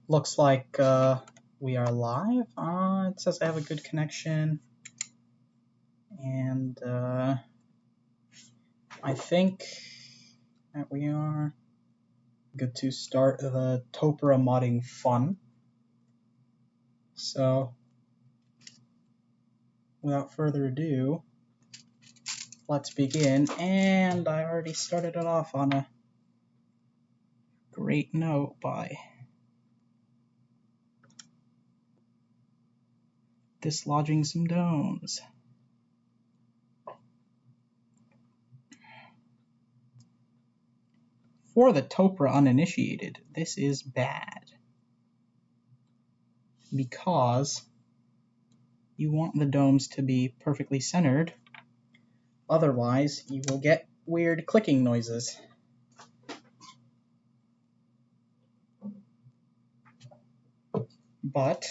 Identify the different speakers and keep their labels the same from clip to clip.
Speaker 1: Looks like we are live. It says I have a good connection. And I think that we are good to start the Topra modding fun. So, without further ado, let's begin. And I already started it off on a great note by dislodging some domes. For the Topra uninitiated, this is bad. Because you want the domes to be perfectly centered. Otherwise, you will get weird clicking noises. But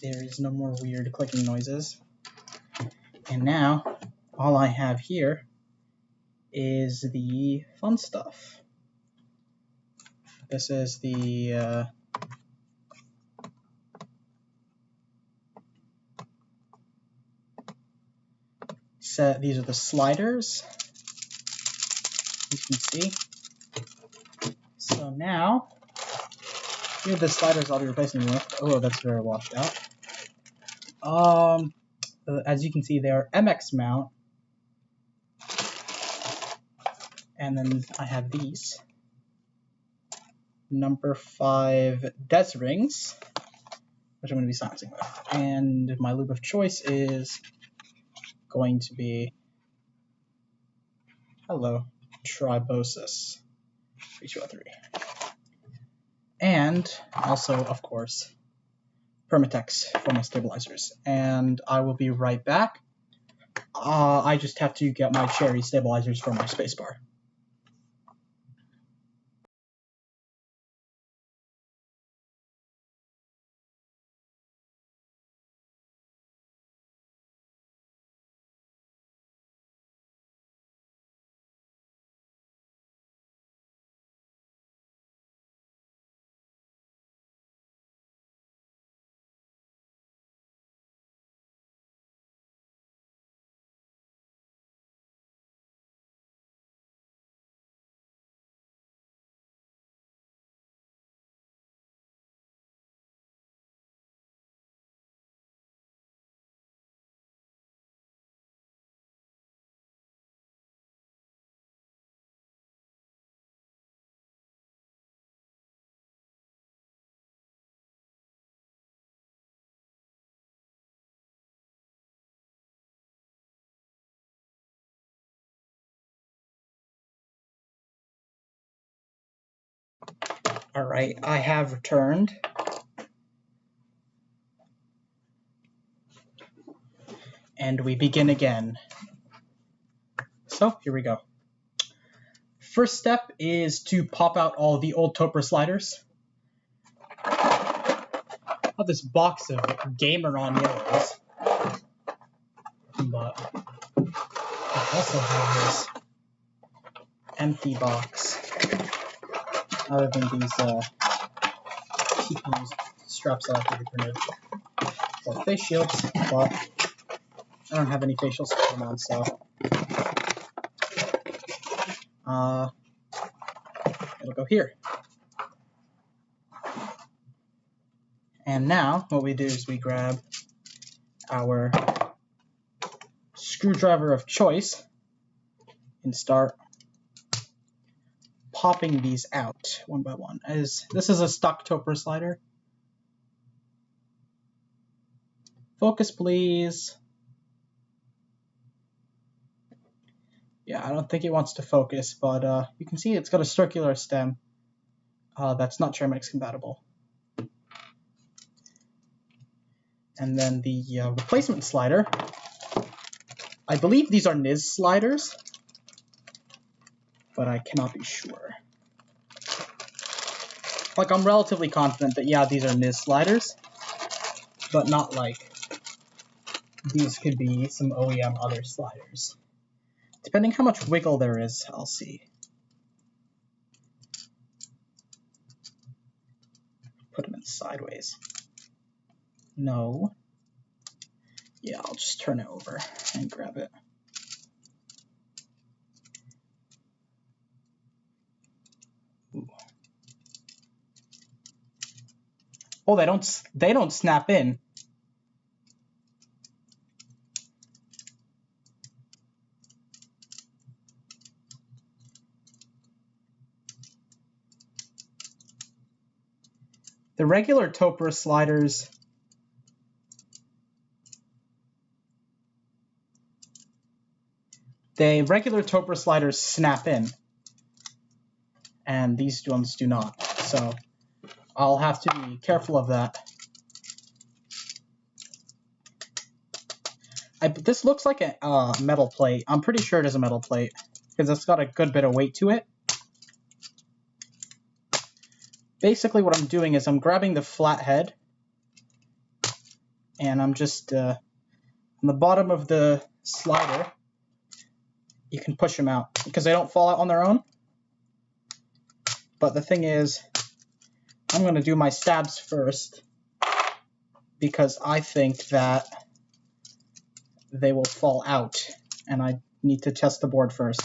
Speaker 1: there is no more weird clicking noises. And now, all I have here is the fun stuff. This is the set. These are the sliders, you can see. So now, here are the sliders I'll be replacing them with. Oh, that's very washed out. As you can see, they are MX mount. And then I have these. Number 5 Des rings, which I'm going to be silencing with. And my lube of choice is going to be, hello, Tribosis 3203. And also, of course, Permatex for my stabilizers. And I will be right back. I just have to get my cherry stabilizers for my spacebar. Alright, I have returned. And we begin again. So, here we go. First step is to pop out all the old Topra sliders. I have this box of Gamer on Yellows. But I also have this empty box. Other than these TPU straps that I have to be printed for face shields, but I don't have any face shields to put them on, so it'll go here. And now what we do is we grab our screwdriver of choice and start popping these out one by one. As this is a stock Topra slider. Focus, please. Yeah, I don't think it wants to focus, but you can see it's got a circular stem that's not Chairmax compatible. And then the replacement slider. I believe these are NIS sliders, but I cannot be sure. Like, I'm relatively confident that, yeah, these are NIS sliders, but not like these could be some OEM other sliders. Depending how much wiggle there is, I'll see. sideways. No. Yeah, I'll just turn it over and grab it. Ooh. Oh, they don't snap in. The regular Topra sliders snap in, and these ones do not. So I'll have to be careful of that. This looks like a metal plate. I'm pretty sure it is a metal plate because it's got a good bit of weight to it. Basically what I'm doing is I'm grabbing the flat head and I'm just on the bottom of the slider. You can push them out because they don't fall out on their own. But the thing is, I'm going to do my stabs first because I think that they will fall out, and I need to test the board first.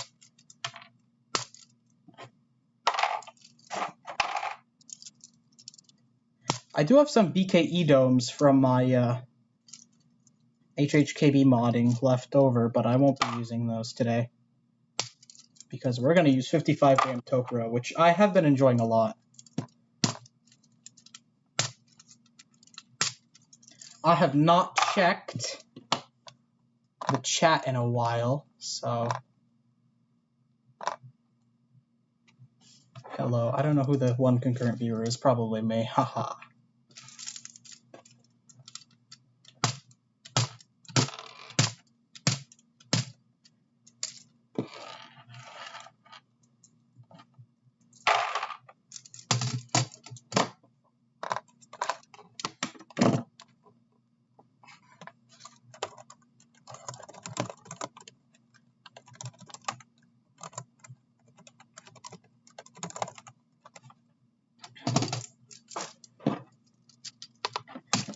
Speaker 1: I do have some BKE domes from my HHKB modding left over, but I won't be using those today because we're going to use 55 gram Topra, which I have been enjoying a lot. I have not checked the chat in a while, so hello. I don't know who the one concurrent viewer is. Probably me. Haha.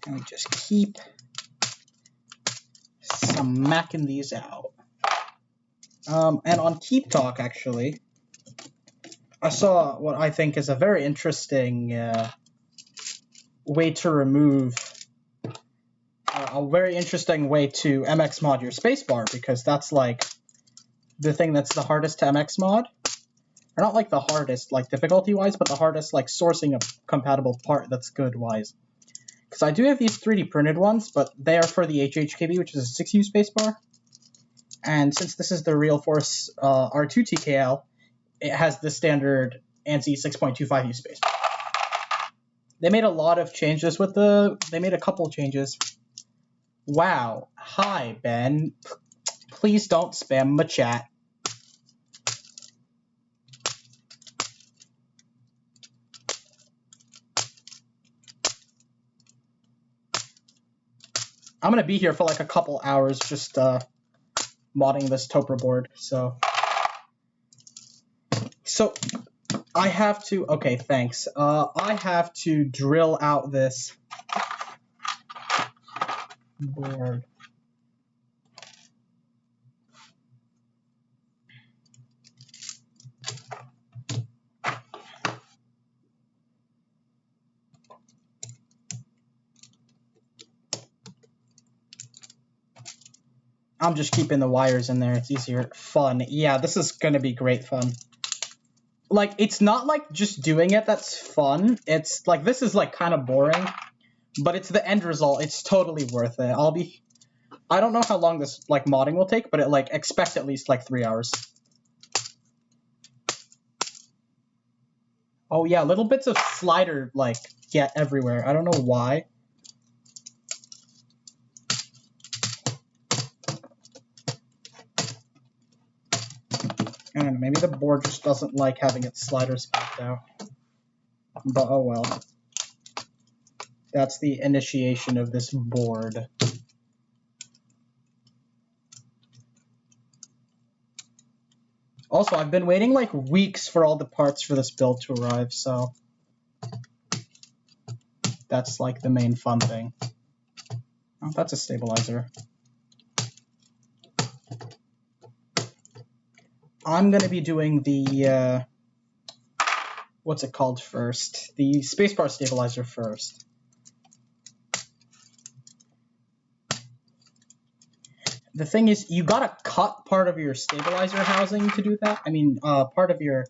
Speaker 1: And we just keep smacking these out. And on Keep Talk, actually, I saw what I think is a very interesting way to remove, a very interesting way to MX mod your spacebar, because that's like the thing that's the hardest to MX mod. Or not like the hardest, like difficulty-wise, but the hardest, like sourcing a compatible part that's good-wise. Because I do have these 3D printed ones, but they are for the HHKB, which is a 6U spacebar. And since this is the Realforce R2 TKL, it has the standard ANSI 6.25U spacebar. They made a lot of changes with they made a couple changes. Wow. Hi, Ben. Please don't spam my chat. I'm going to be here for like a couple hours just modding this Topra board, so I have to, okay, thanks. I have to drill out this board. I'm just keeping the wires in there. It's easier. Fun. Yeah, this is going to be great fun. Like, it's not like just doing it that's fun. It's like, this is like kind of boring, but it's the end result. It's totally worth it. I don't know how long this like modding will take, but expect at least like 3 hours. Oh yeah, little bits of slider like get everywhere. I don't know why. I don't know, maybe the board just doesn't like having its sliders popped out. But oh well. That's the initiation of this board. Also, I've been waiting like weeks for all the parts for this build to arrive, so That's like the main fun thing. Oh, that's a stabilizer. I'm going to be doing the, what's it called first? The spacebar stabilizer first. The thing is, you gotta cut part of your stabilizer housing to do that. I mean, part of your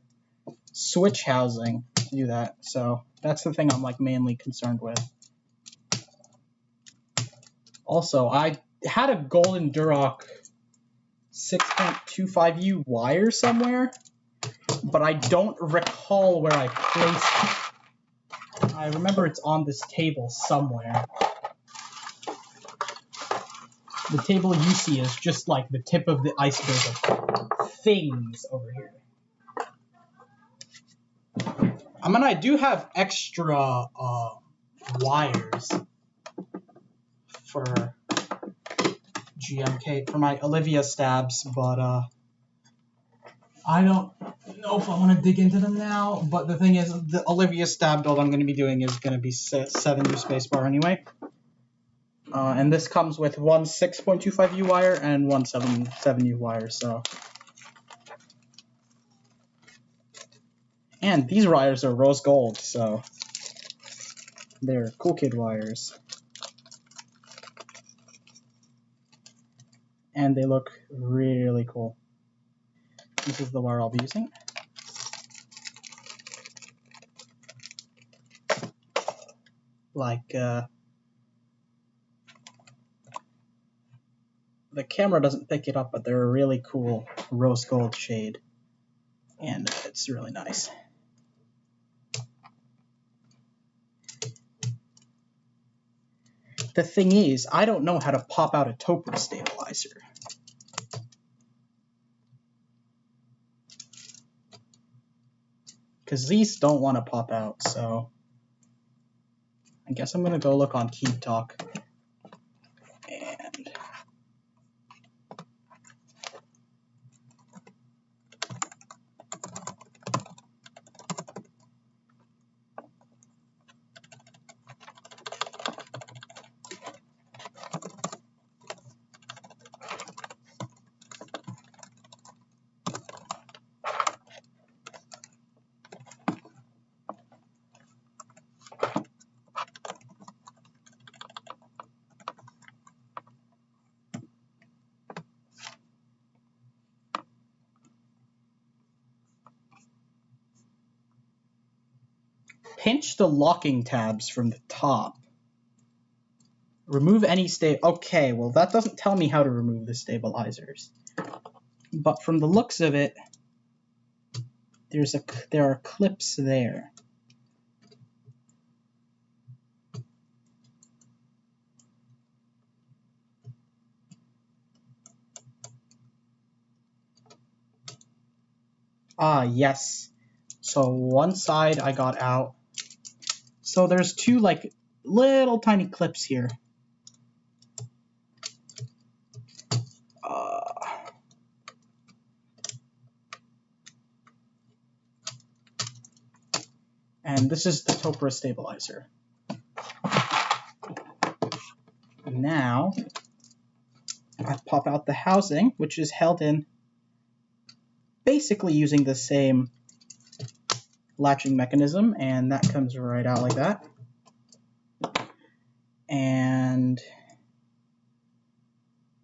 Speaker 1: switch housing to do that. So that's the thing I'm like mainly concerned with. Also, I had a golden Duroc 6.25U wire somewhere, but I don't recall where I placed it. I remember it's on this table somewhere. The table you see is just like the tip of the iceberg of things over here. I mean, I do have extra wires for GMK, for my Olivia stabs, but I don't know if I want to dig into them now. But the thing is, the Olivia stab build I'm going to be doing is going to be 7U spacebar anyway. And this comes with one 6.25U wire and one 7U wire, so. And these wires are rose gold, so they're cool kid wires. And they look really cool. This is the wire I'll be using. Like, the camera doesn't pick it up, but they're a really cool rose gold shade. And it's really nice. The thing is, I don't know how to pop out a Topper stabilizer. Because these don't want to pop out, so I guess I'm going to go look on Keep Talk. And pinch the locking tabs from the top. Remove any Okay, well that doesn't tell me how to remove the stabilizers. But from the looks of it, there are clips there. Ah, yes. So one side I got out. So there's two like little tiny clips here. And this is the Topper stabilizer. Now, I pop out the housing, which is held in basically using the same latching mechanism, and that comes right out like that. And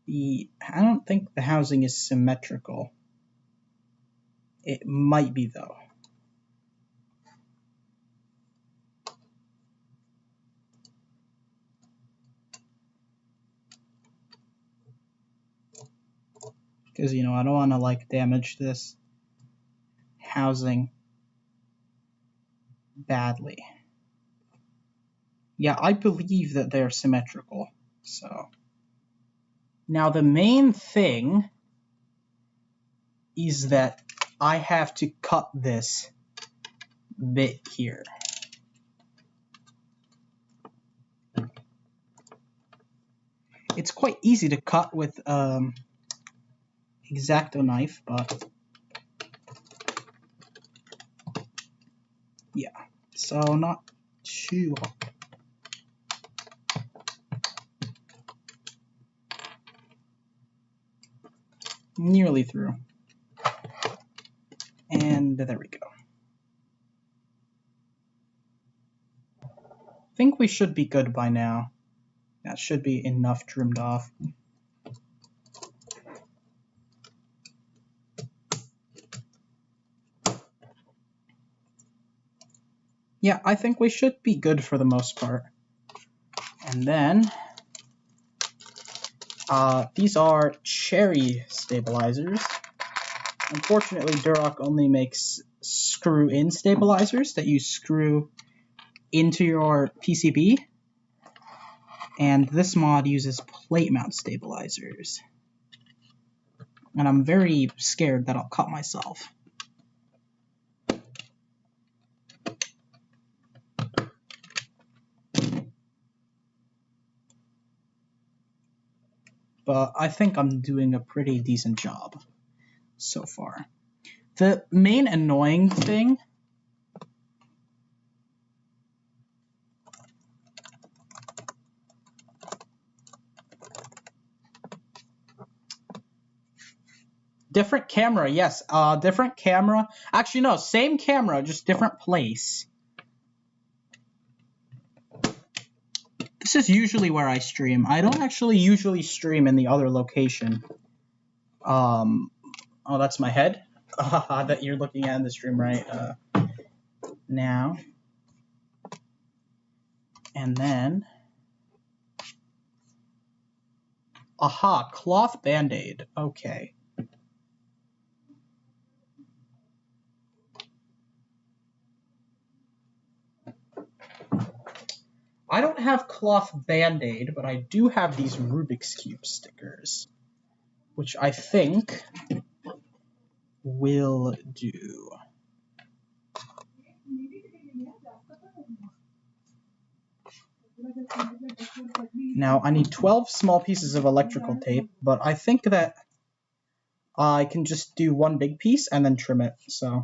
Speaker 1: I don't think the housing is symmetrical. It might be though. Because, you know, I don't want to like damage this housing badly. Yeah, I believe that they're symmetrical. So now the main thing is that I have to cut this bit here. It's quite easy to cut with X-Acto knife, but yeah, so not too hard. nearly through. And there we go. I think we should be good by now. That should be enough trimmed off. Yeah, I think we should be good for the most part. And then, these are cherry stabilizers. Unfortunately, Duroc only makes screw-in stabilizers that you screw into your PCB. And this mod uses plate mount stabilizers. And I'm very scared that I'll cut myself. But I think I'm doing a pretty decent job so far. The main annoying thing different camera, yes, different camera. Actually, no, same camera, just different place. This is usually where I stream. I don't actually usually stream in the other location. Oh, that's my head that you're looking at in the stream right now. And then, aha, cloth band-aid. Okay. I don't have cloth band-aid, but I do have these Rubik's Cube stickers, which I think will do. Now, I need 12 small pieces of electrical tape, but I think that I can just do one big piece and then trim it, so.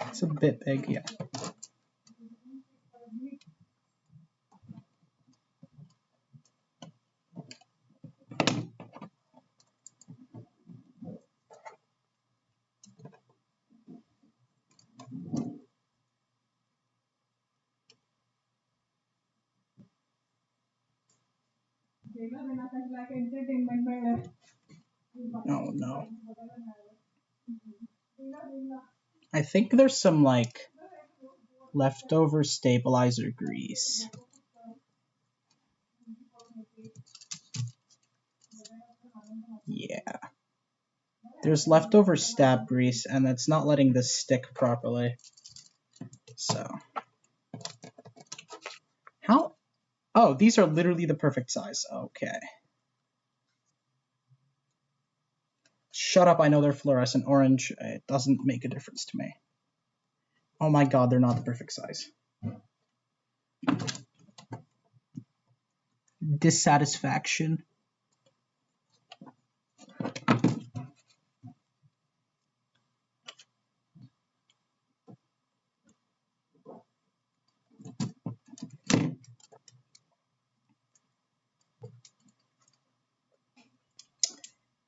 Speaker 1: It's a bit big, yeah. Oh no. I think there's some like leftover stabilizer grease. Yeah. There's leftover stab grease and that's not letting this stick properly. So. How? Oh, these are literally the perfect size. Okay. Shut up, I know they're fluorescent orange. It doesn't make a difference to me. Oh my god, they're not the perfect size. Dissatisfaction.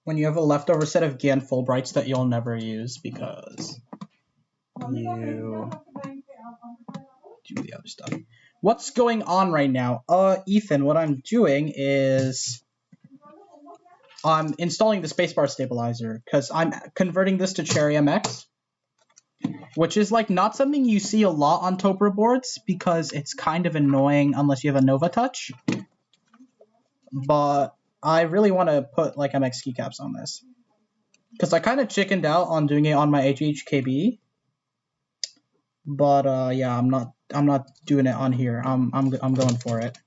Speaker 1: When you have a leftover set of GAN Fulbrights that you'll never use because you do the other stuff. What's going on right now? Ethan, what I'm doing is I'm installing the spacebar stabilizer because I'm converting this to Cherry MX, which is like not something you see a lot on Topra boards because it's kind of annoying unless you have a Nova Touch. But I really want to put like MX keycaps on this because I kind of chickened out on doing it on my HHKB. But yeah, I'm not doing it on here. I'm going for it.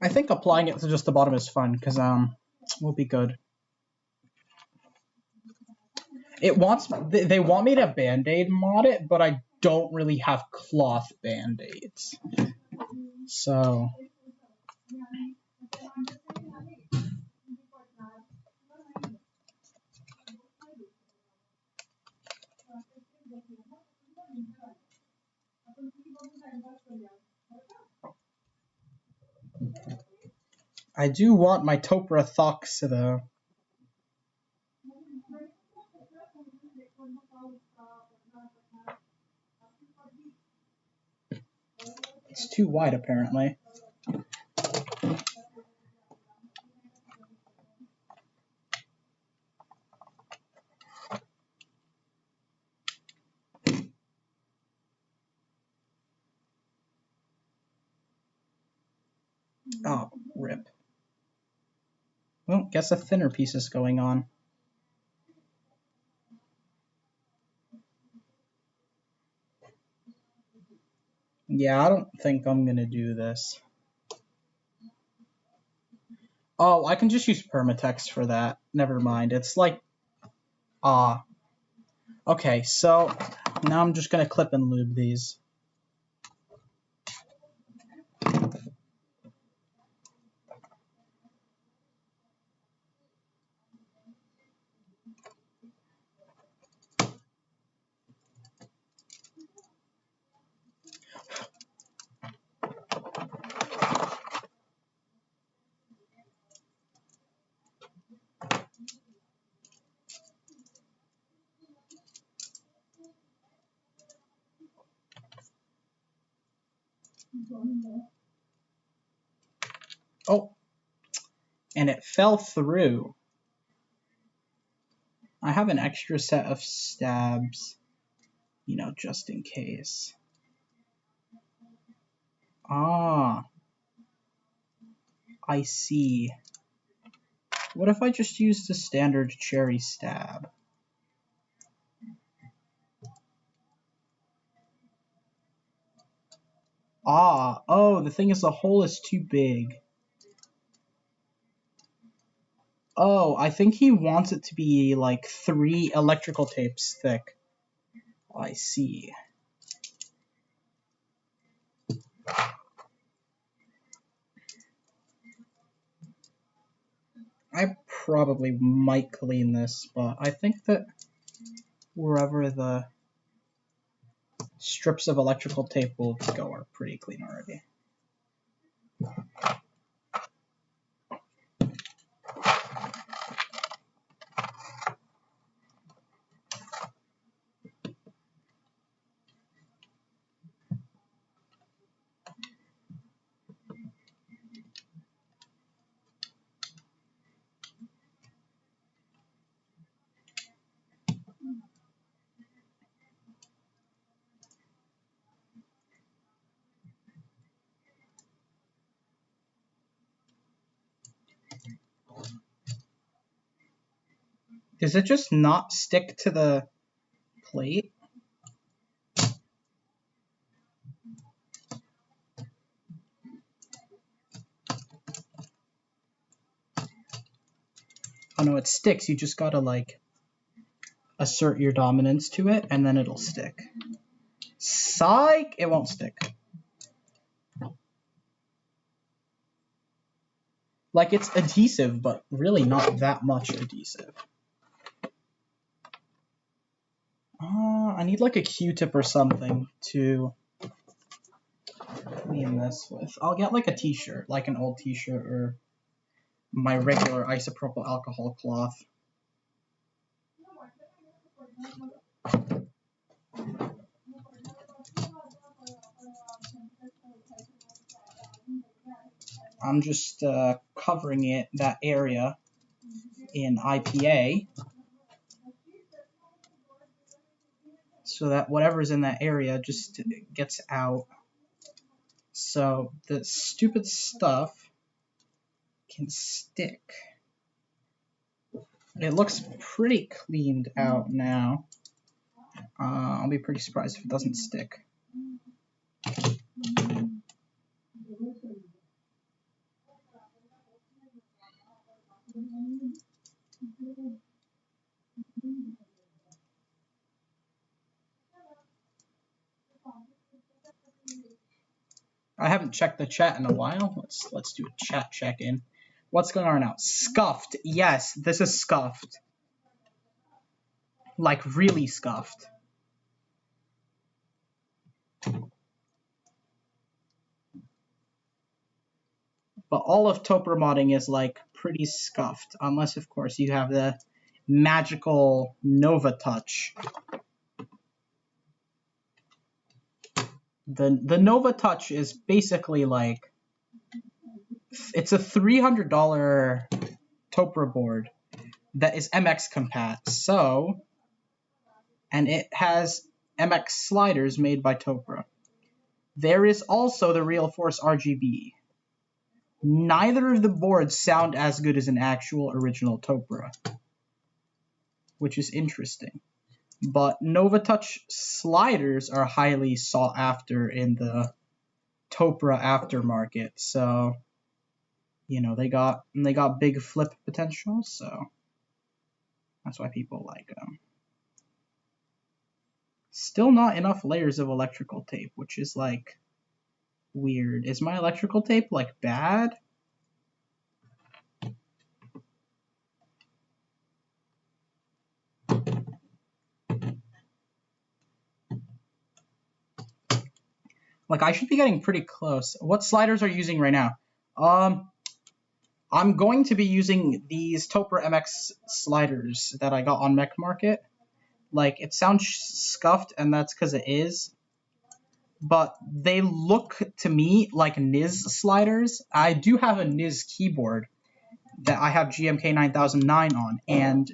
Speaker 1: I think applying it to just the bottom is fun, because will be good. It wants they want me to band-aid mod it, but I don't really have cloth band-aids. So I do want my Topra Thox though. It's too wide apparently. Oh, rip. Well, guess a thinner piece is going on. Yeah, I don't think I'm gonna do this. Oh, I can just use permatext for that. Never mind. It's like, okay, so now I'm just gonna clip and lube these. Oh, and it fell through. I have an extra set of stabs, you know, just in case. Ah, I see. What if I just use the standard cherry stab? Oh, the thing is the hole is too big. Oh, I think he wants it to be like 3 electrical tapes thick. I see. I probably might clean this, but I think that wherever the strips of electrical tape will go are pretty clean already. Does it just not stick to the plate? Oh no, it sticks. You just gotta like assert your dominance to it and then it'll stick. Psych! It won't stick. Like it's adhesive, but really not that much adhesive. I need like a Q-tip or something to clean this with. I'll get like a t-shirt, like an old t-shirt or my regular isopropyl alcohol cloth. I'm just covering that area in IPA so that whatever's in that area just gets out. So the stupid stuff can stick. It looks pretty cleaned out now. I'll be pretty surprised if it doesn't stick. I haven't checked the chat in a while. Let's do a chat check-in. What's going on now? Scuffed. Yes, this is scuffed. Like really scuffed. But all of Topper modding is like pretty scuffed, unless of course you have the magical Nova Touch. The Nova Touch is basically like it's a $300 Topper board that is MX compat. So, and it has MX sliders made by Topra. There is also the Realforce RGB. Neither of the boards sound as good as an actual original Topra, which is interesting. But Nova Touch sliders are highly sought after in the Topra aftermarket, so you know they got big flip potential, so that's why people like them. Still not enough layers of electrical tape, which is like weird. Is my electrical tape like bad? Like I should be getting pretty close. What sliders are you using right now? I'm going to be using these Topper MX sliders that I got on Mech Market. Like it sounds scuffed, and that's because it is. But they look to me like Niz sliders. I do have a Niz keyboard that I have GMK 9009 on, and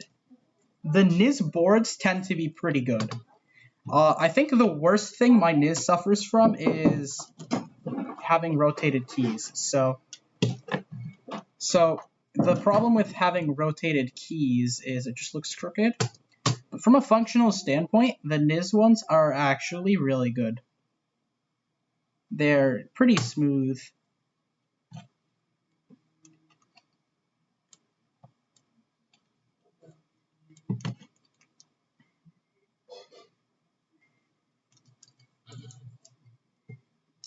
Speaker 1: the Niz boards tend to be pretty good. I think the worst thing my Niz suffers from is having rotated keys. So the problem with having rotated keys is it just looks crooked. But from a functional standpoint, the Niz ones are actually really good. They're pretty smooth.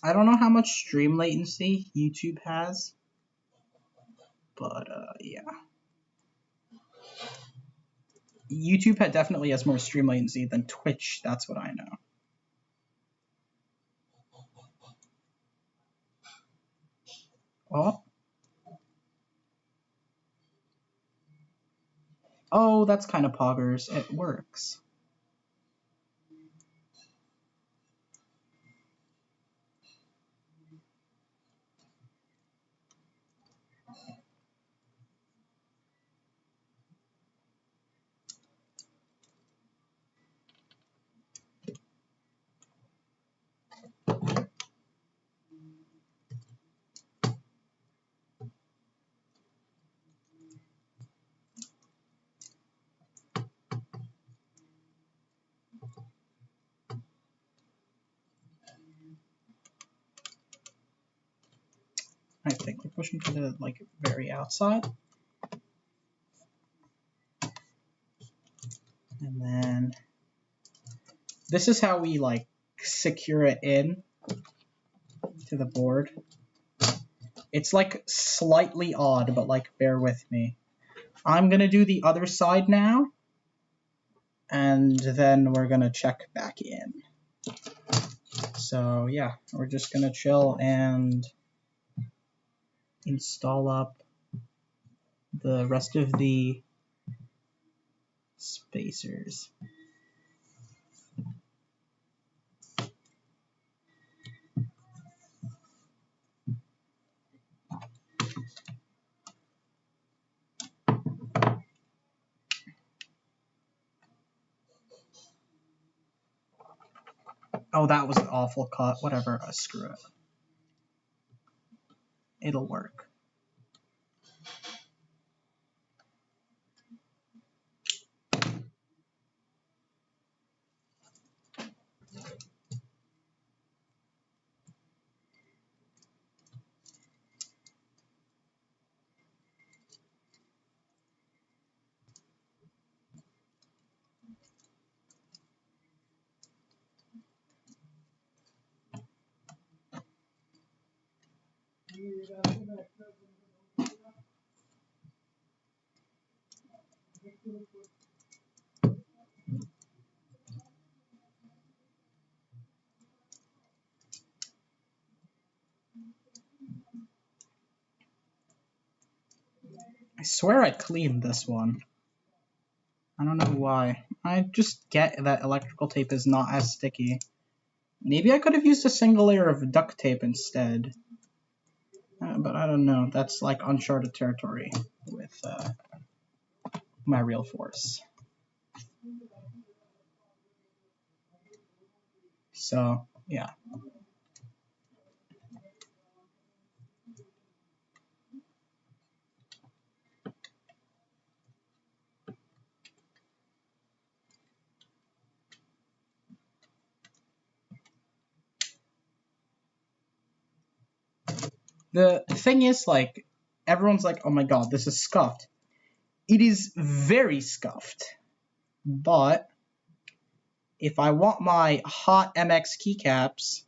Speaker 1: I don't know how much stream latency YouTube has, but yeah. YouTube definitely has more stream latency than Twitch, that's what I know. Oh, that's kind of poggers. It works. I think we're pushing to the like very outside. And then this is how we like secure it in to the board. It's like slightly odd, but like bear with me. I'm gonna do the other side now, and then we're gonna check back in. So yeah, we're just gonna chill and install up the rest of the spacers. Oh, that was an awful cut. Whatever, screw it. It'll work. I swear I cleaned this one. I don't know why. I just get that electrical tape is not as sticky. Maybe I could have used a single layer of duct tape instead. But I don't know. That's like uncharted territory with my Realforce. So, yeah. The thing is, like, everyone's like, oh my god, this is scuffed. It is very scuffed. But if I want my hot MX keycaps,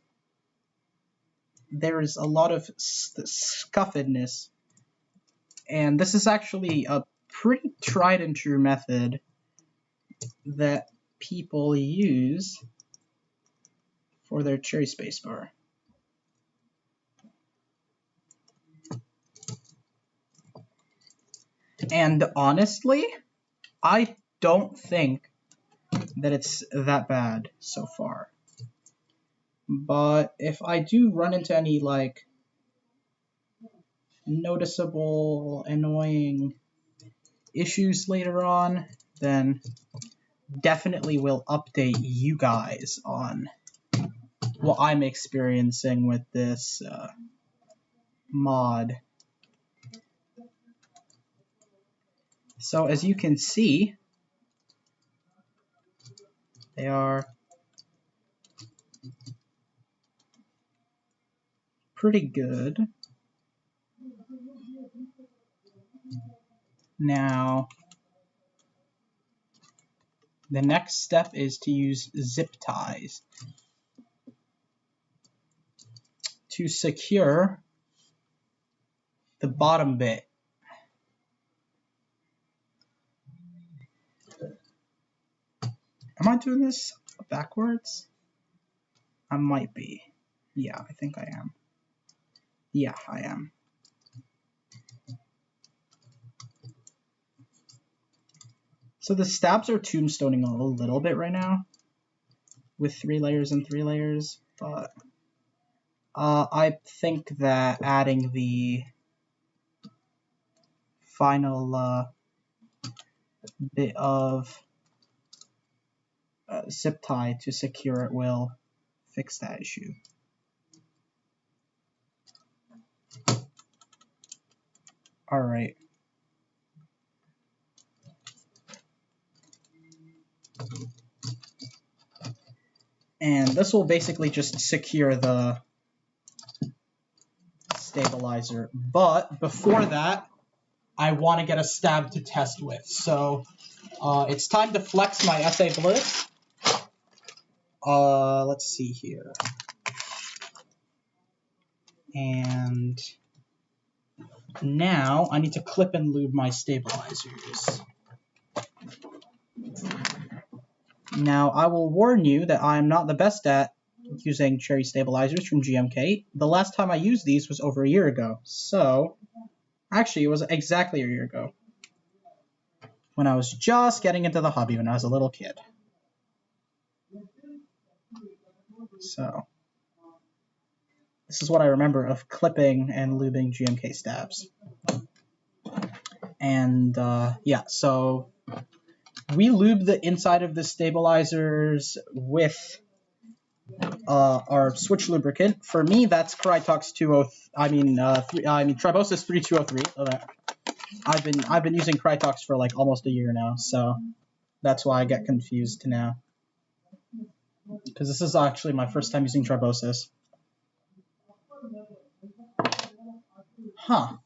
Speaker 1: there is a lot of scuffedness. And this is actually a pretty tried and true method that people use for their cherry spacebar. And honestly, I don't think that it's that bad so far. But if I do run into any like noticeable annoying issues later on, then definitely will update you guys on what I'm experiencing with this mod. So as you can see, they are pretty good. Now, the next step is to use zip ties to secure the bottom bit. Am I doing this backwards? I might be. Yeah, I think I am. Yeah, I am. So the stabs are tombstoning a little bit right now with 3 layers and 3 layers, but I think that adding the final bit of zip tie to secure it will fix that issue. All right. And this will basically just secure the stabilizer. But before that, I want to get a stab to test with. So it's time to flex my SA Bliss. Let's see here. And now I need to clip and lube my stabilizers. Now I will warn you that I am not the best at using cherry stabilizers from GMK. The last time I used these was over a year ago. So, actually it was exactly a year ago. When I was just getting into the hobby when I was a little kid. So, this is what I remember of clipping and lubing GMK stabs. And yeah, so we lube the inside of the stabilizers with our switch lubricant. For me, that's Krytox 20. I mean Tribosis 3203. I've been using Krytox for like almost a year now, so that's why I get confused now. Because this is actually my first time using Tribosis. Huh.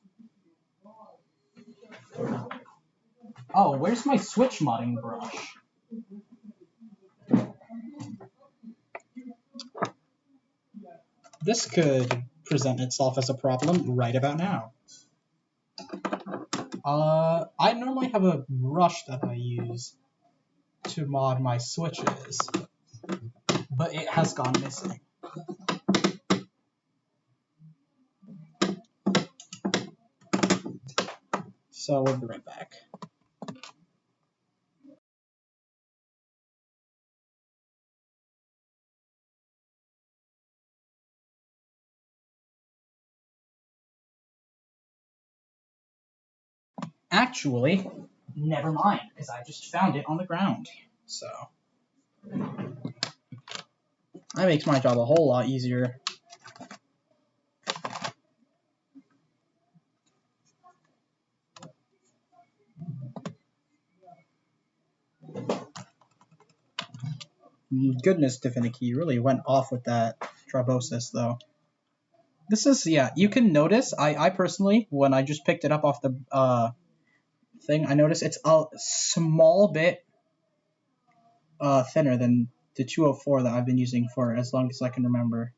Speaker 1: Oh, where's my switch modding brush? This could present itself as a problem right about now. I normally have a brush that I use to mod my switches, but it has gone missing. So we'll be right back. Actually, never mind, because I just found it on the ground. So that makes my job a whole lot easier. Goodness, Divinity, you really went off with that Trabosis, though. This is, yeah, you can notice, I personally, when I just picked it up off the thing, I noticed it's a small bit thinner than the 204 that I've been using for as long as I can remember.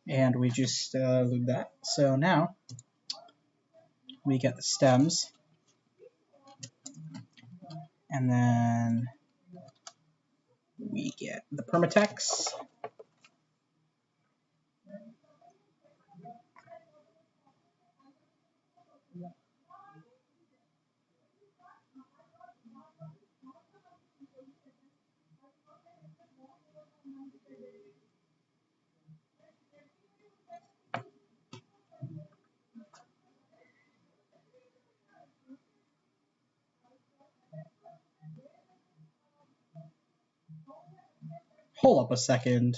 Speaker 1: And we just lube that. So now we get the stems, and then we get the Permatex. Hold up a second.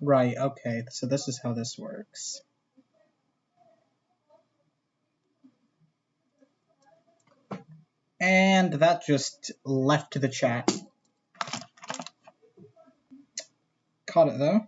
Speaker 1: Right, okay, so this is how this works. And that just left to the chat. Caught it though.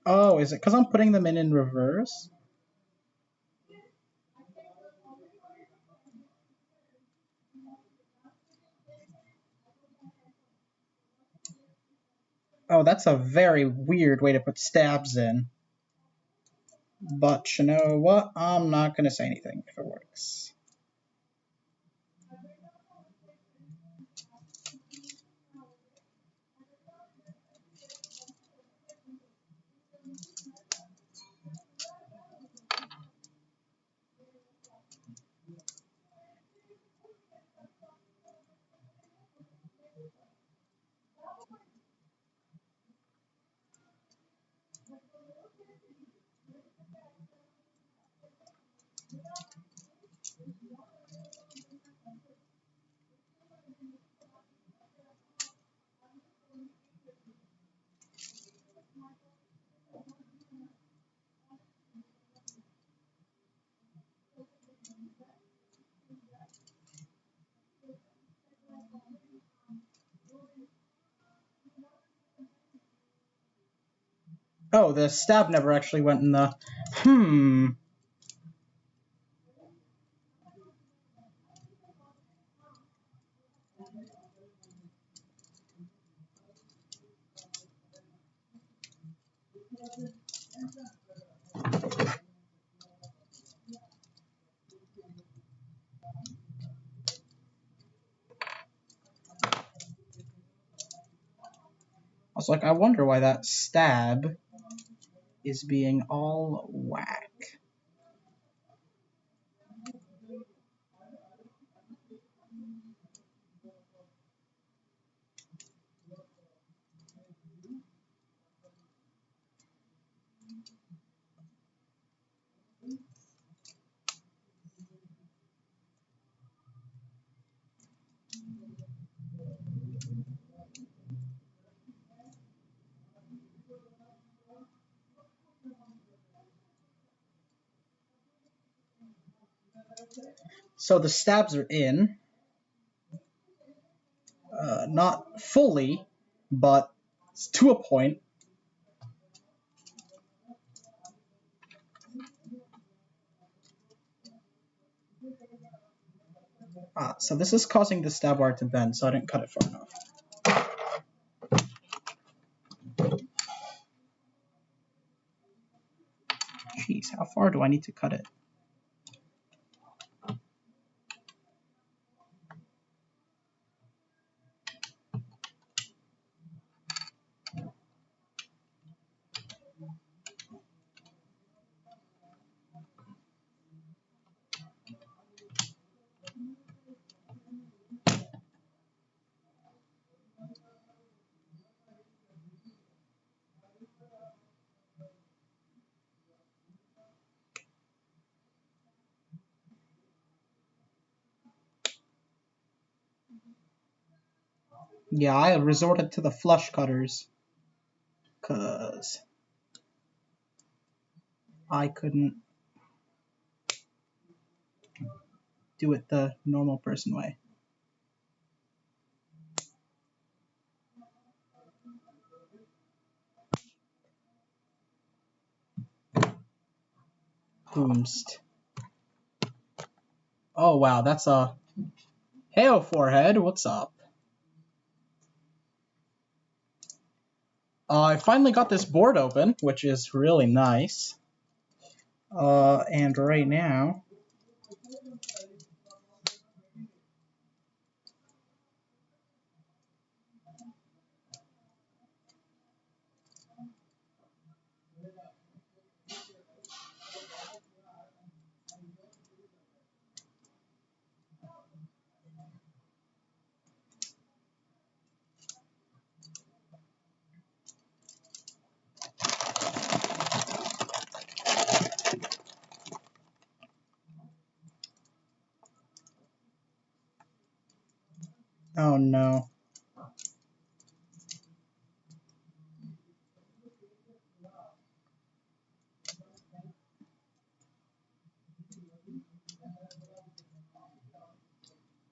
Speaker 1: Oh, is it because I'm putting them in reverse? Oh, that's a very weird way to put stabs in. But you know what? I'm not going to say anything if it works. Oh, the stab never actually went in the... I was like, I wonder why that stab is being all whack. So the stabs are in. Not fully, but to a point. So this is causing the stab wire to bend, so I didn't cut it far enough. Jeez, how far do I need to cut it? Yeah, I resorted to the flush cutters because I couldn't do it the normal person way. Boomst. Oh wow, that's a... Heyo, forehead, what's up? I finally got this board open, which is really nice. And right now... Oh no.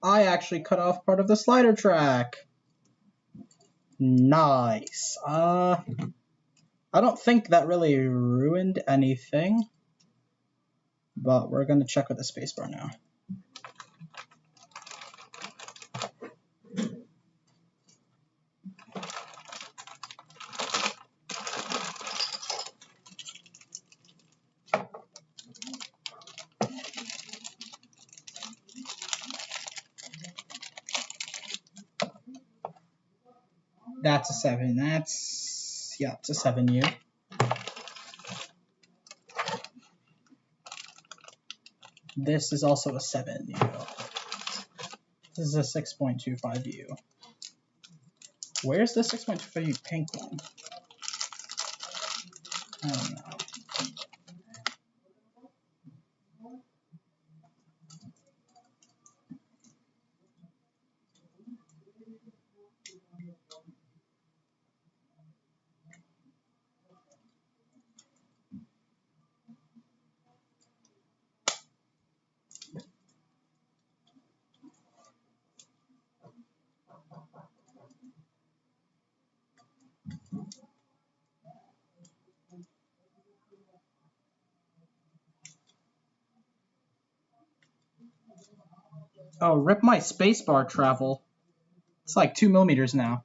Speaker 1: I actually cut off part of the slider track. Nice. I don't think that really ruined anything, but we're gonna check with the spacebar now. That's a 7. That's, yeah, it's a 7U. This is also a 7U. This is a 6.25U. Where's the 6.25U pink one? I don't know. Oh, rip my spacebar travel. It's like 2 millimeters now.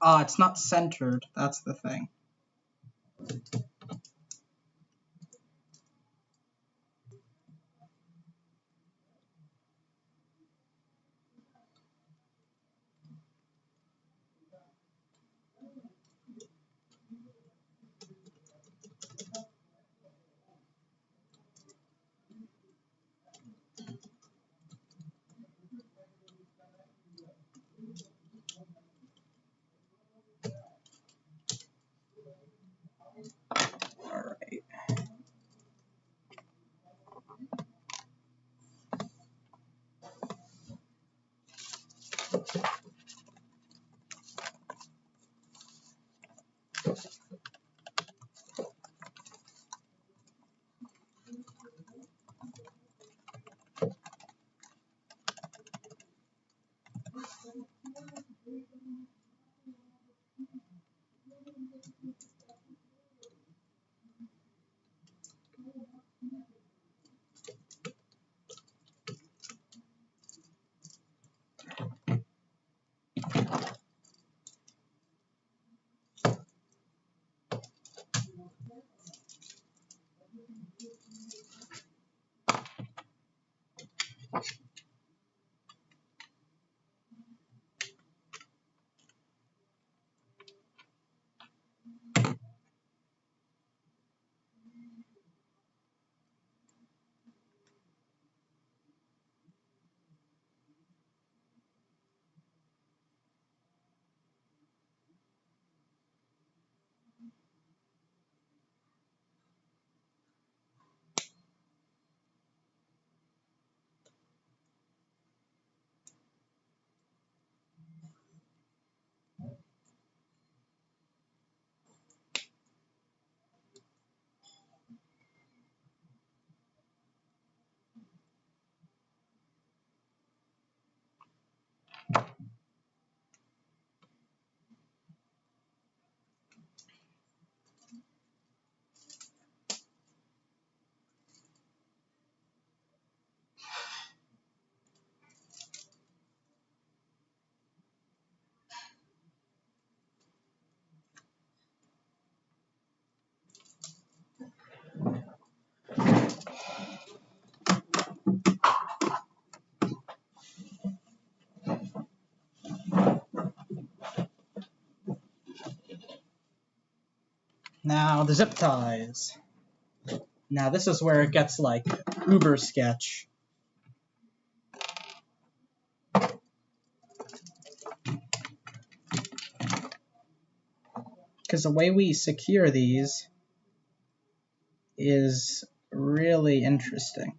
Speaker 1: Ah, it's not centered. That's the thing. Alright. Now the zip ties. Now this is where it gets like uber sketch. Because the way we secure these is really interesting.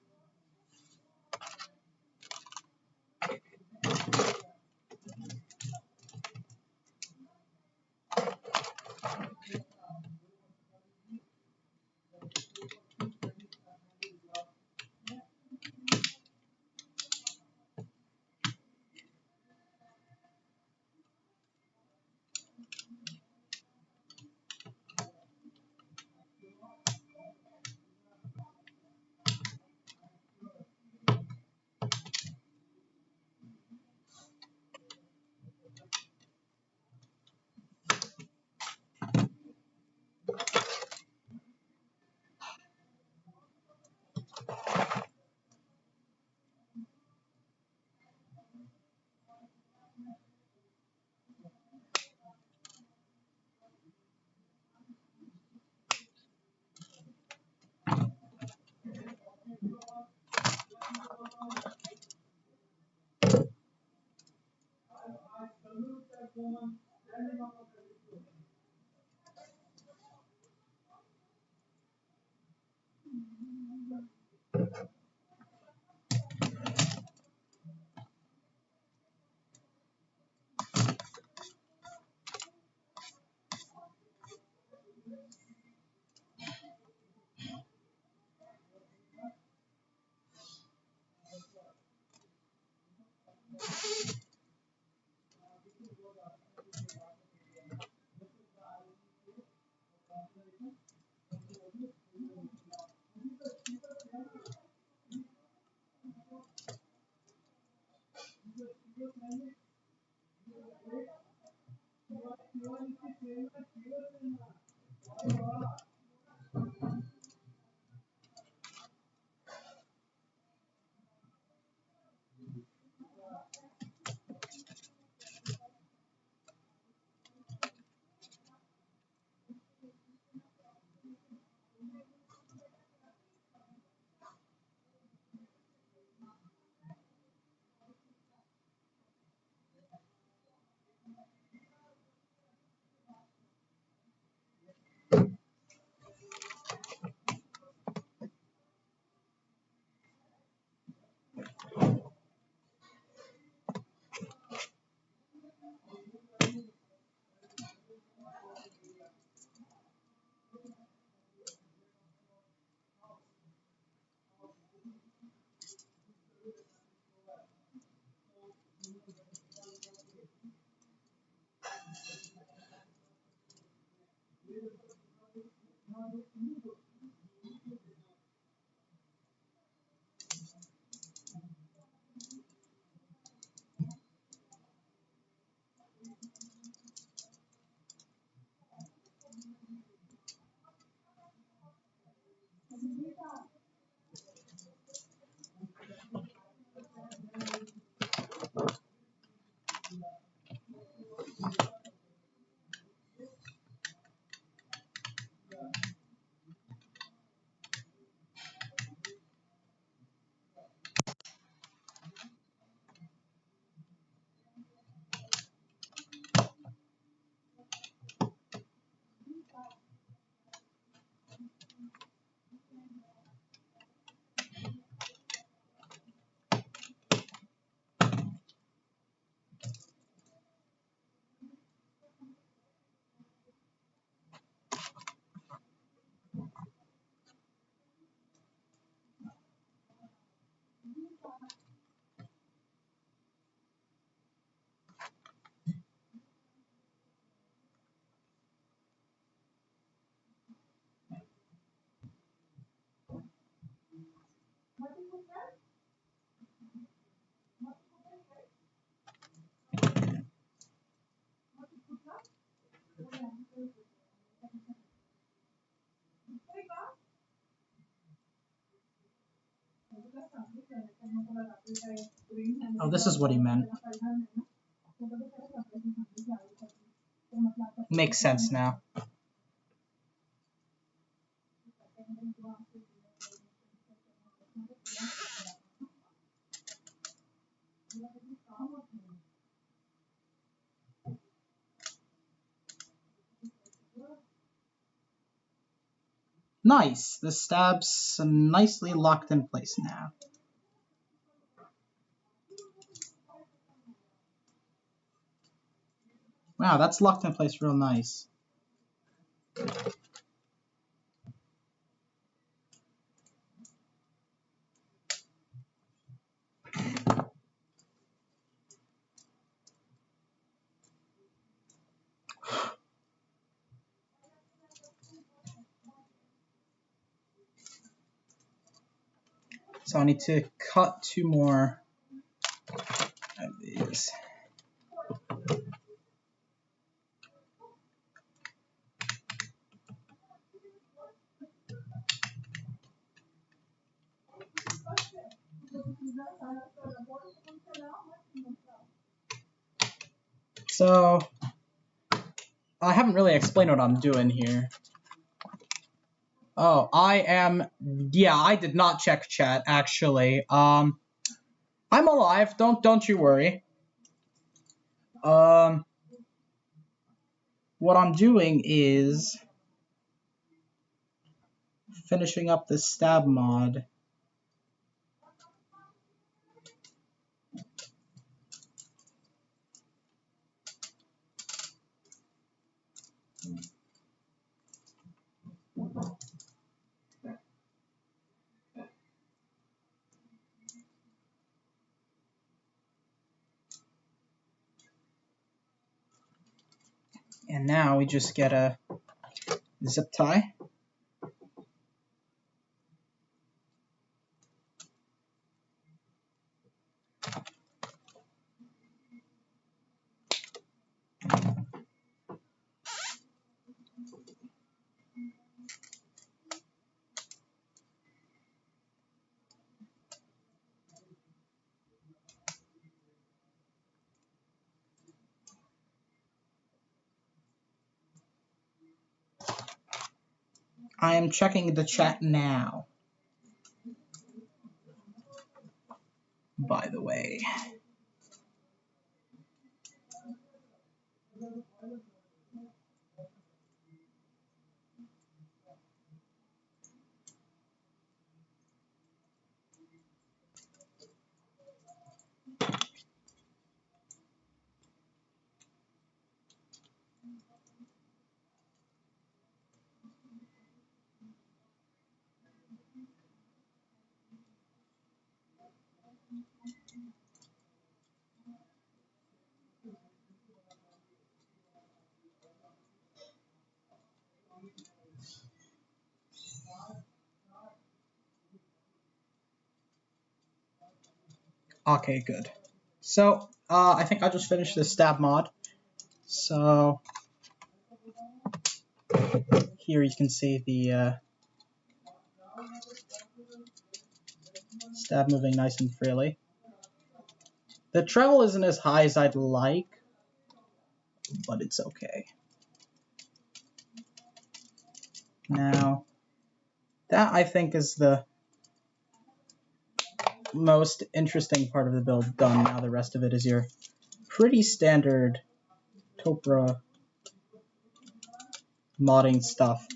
Speaker 1: Oh, this is what he meant. Makes sense now. Nice. The stab's nicely locked in place now. Wow, that's locked in place real nice. So I need to cut 2 more of these. So I haven't really explained what I'm doing here. Oh, I did not check chat actually. I'm alive. Don't you worry. What I'm doing is finishing up the stab mod. And now we just get a zip tie. I am checking the chat now, by the way. Okay, good. So, I think I'll just finish this stab mod. So, here you can see the stab moving nice and freely. The treble isn't as high as I'd like, but it's okay. Now, that I think is the most interesting part of the build done. Now the rest of it is your pretty standard Topra modding stuff.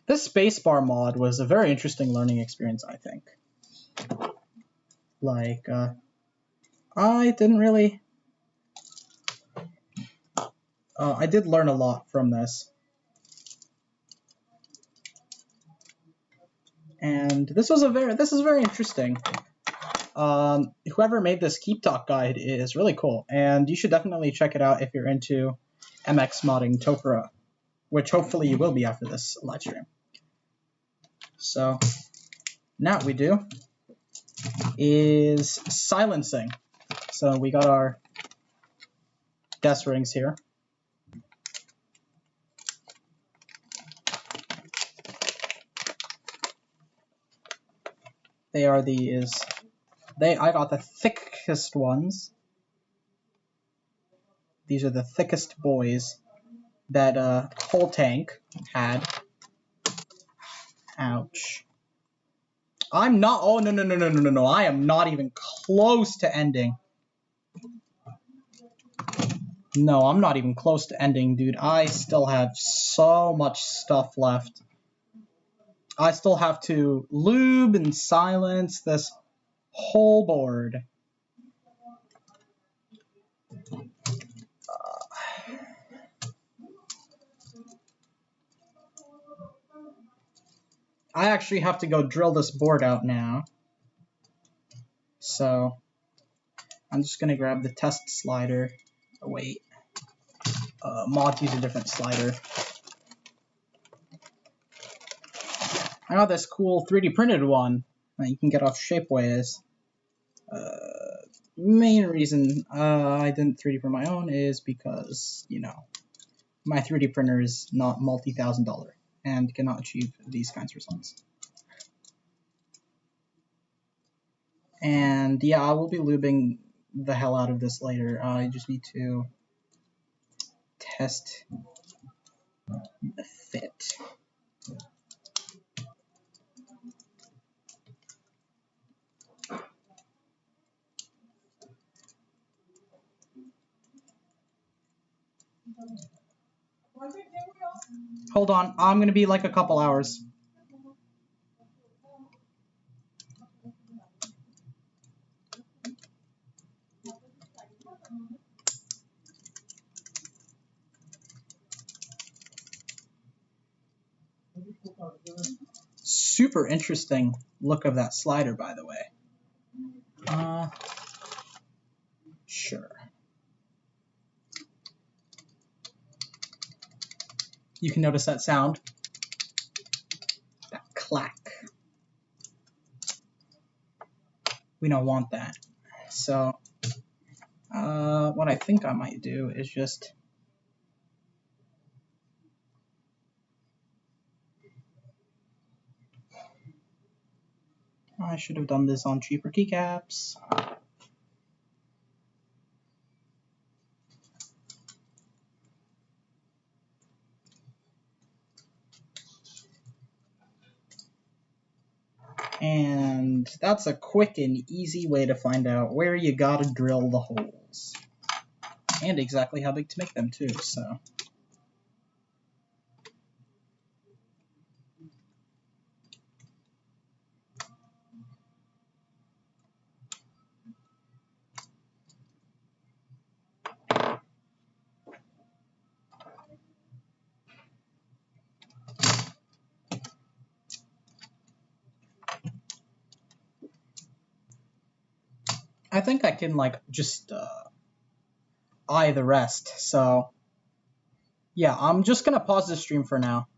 Speaker 1: This spacebar mod was a very interesting learning experience, I think. Like, I didn't really... I did learn a lot from this. And this is very interesting. Whoever made this Keep Talk guide is really cool, and you should definitely check it out if you're into MX modding Topra, which hopefully you will be after this live stream. So now what we do is silencing. So we got our desk rings here. They are these. I got the thickest ones. These are the thickest boys that whole tank had. Ouch. I'm not. Oh no! I am not even close to ending. No, I'm not even close to ending, dude. I still have so much stuff left. I still have to lube and silence this whole board. I actually have to go drill this board out now. So I'm just gonna grab the test slider. Oh, wait. Mod use a different slider. I got this cool 3D printed one that you can get off Shapeways. Main reason I didn't 3D print my own is because, you know, my 3D printer is not multi-$1,000 and cannot achieve these kinds of results. And yeah, I will be lubing the hell out of this later. I just need to test the fit. Hold on, I'm gonna be like a couple hours. Super interesting look of that slider, by the way. Sure. You can notice that sound. That clack. We don't want that. So, what I think I might do is just... I should have done this on cheaper keycaps. And that's a quick and easy way to find out where you gotta drill the holes. And exactly how big to make them, too, so. I think I can, like, just eye the rest, so. Yeah, I'm just gonna pause the stream for now.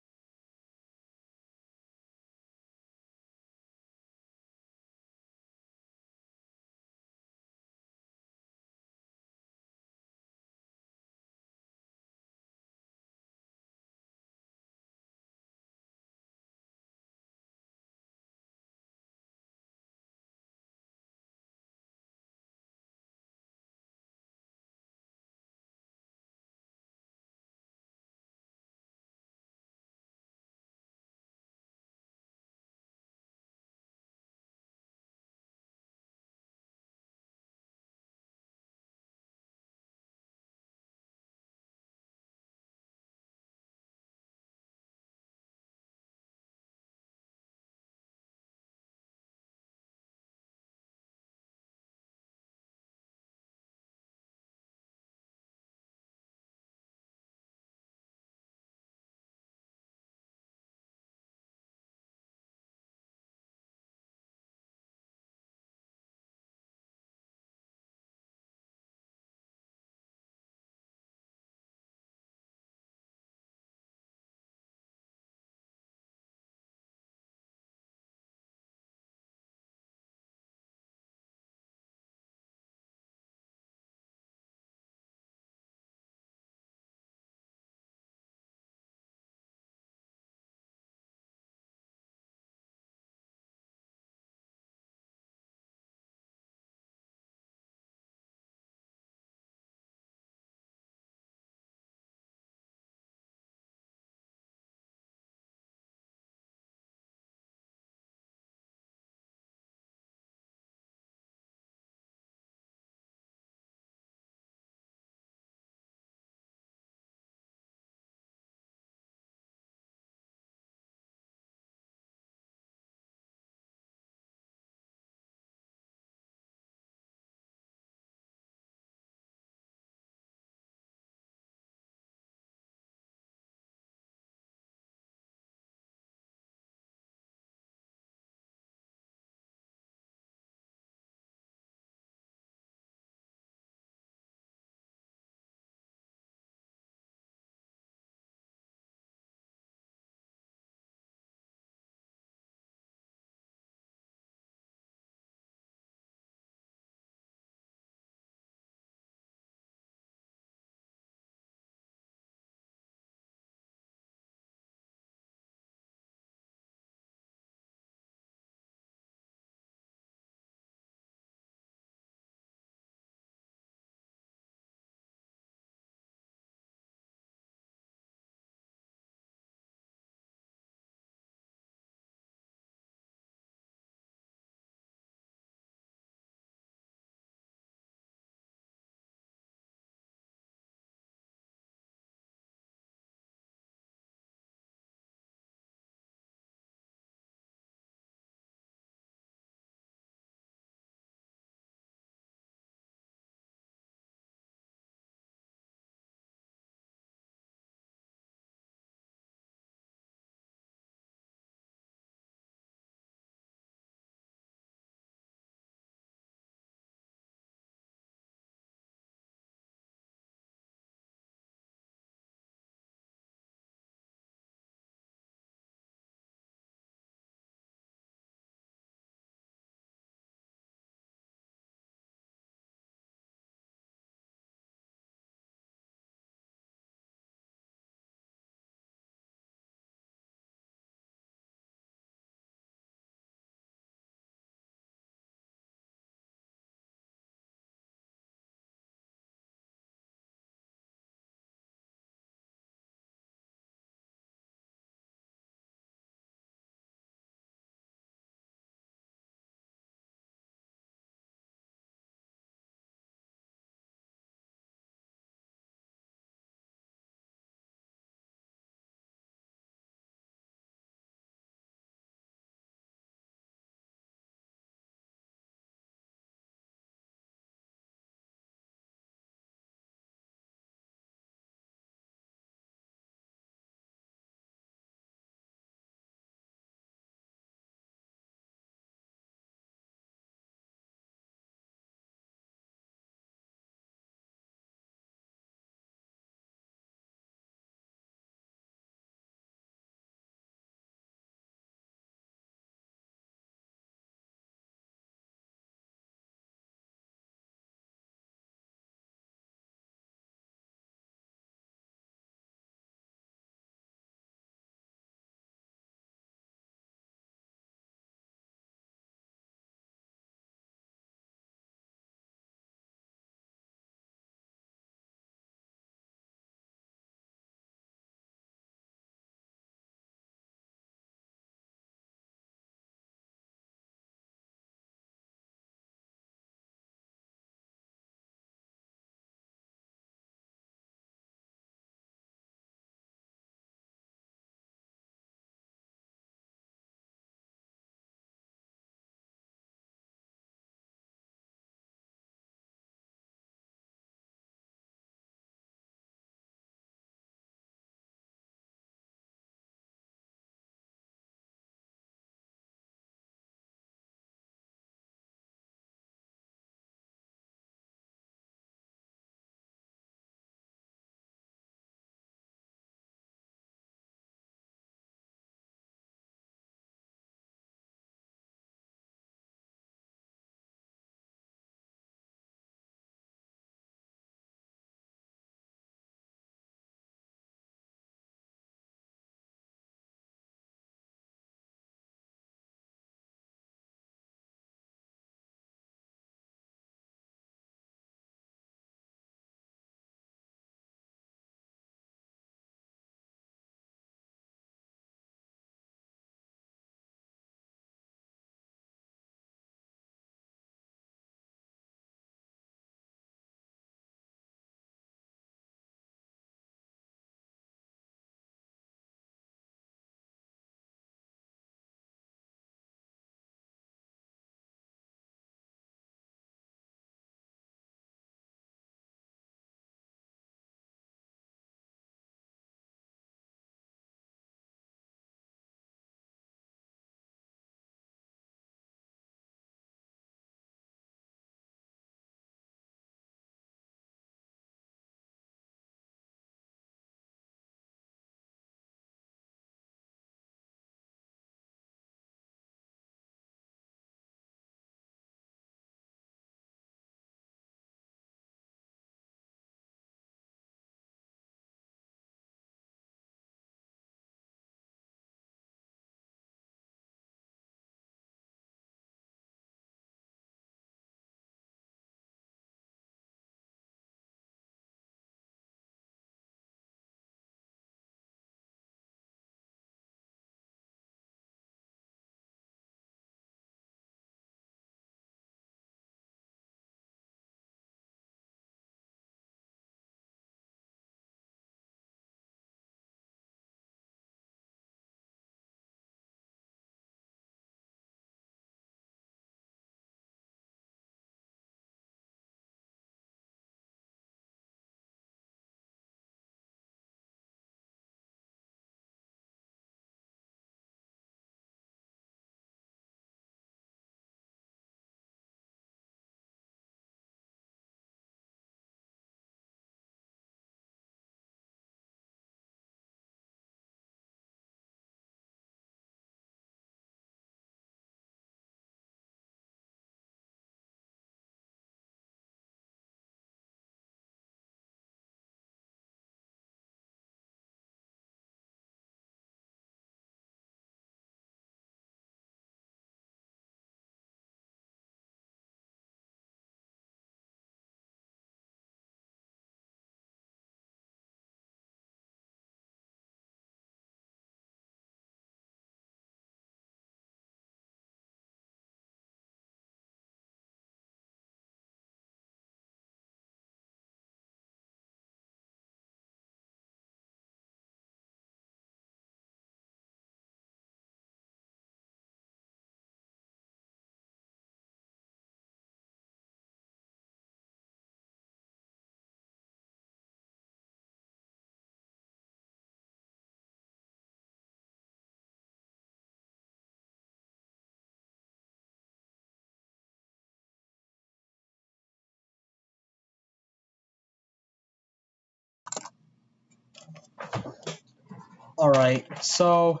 Speaker 1: Alright, so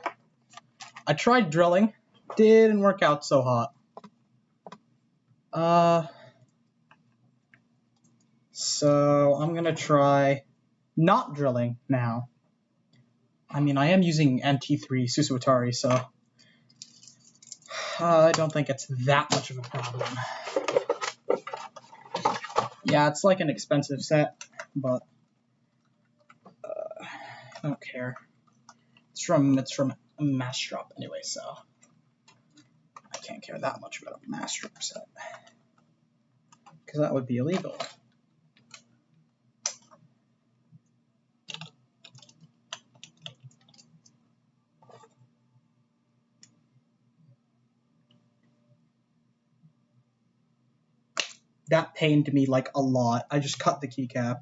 Speaker 1: I tried drilling. Didn't work out so hot. So I'm gonna try not drilling now. I mean, I am using MT3 Susuatari, so I don't think it's that much of a problem. Yeah, it's like an expensive set, but I don't care. It's from a Mass Drop anyway, so I can't care that much about a Mass Drop set, because that would be illegal. That pained me like a lot. I just cut the keycap.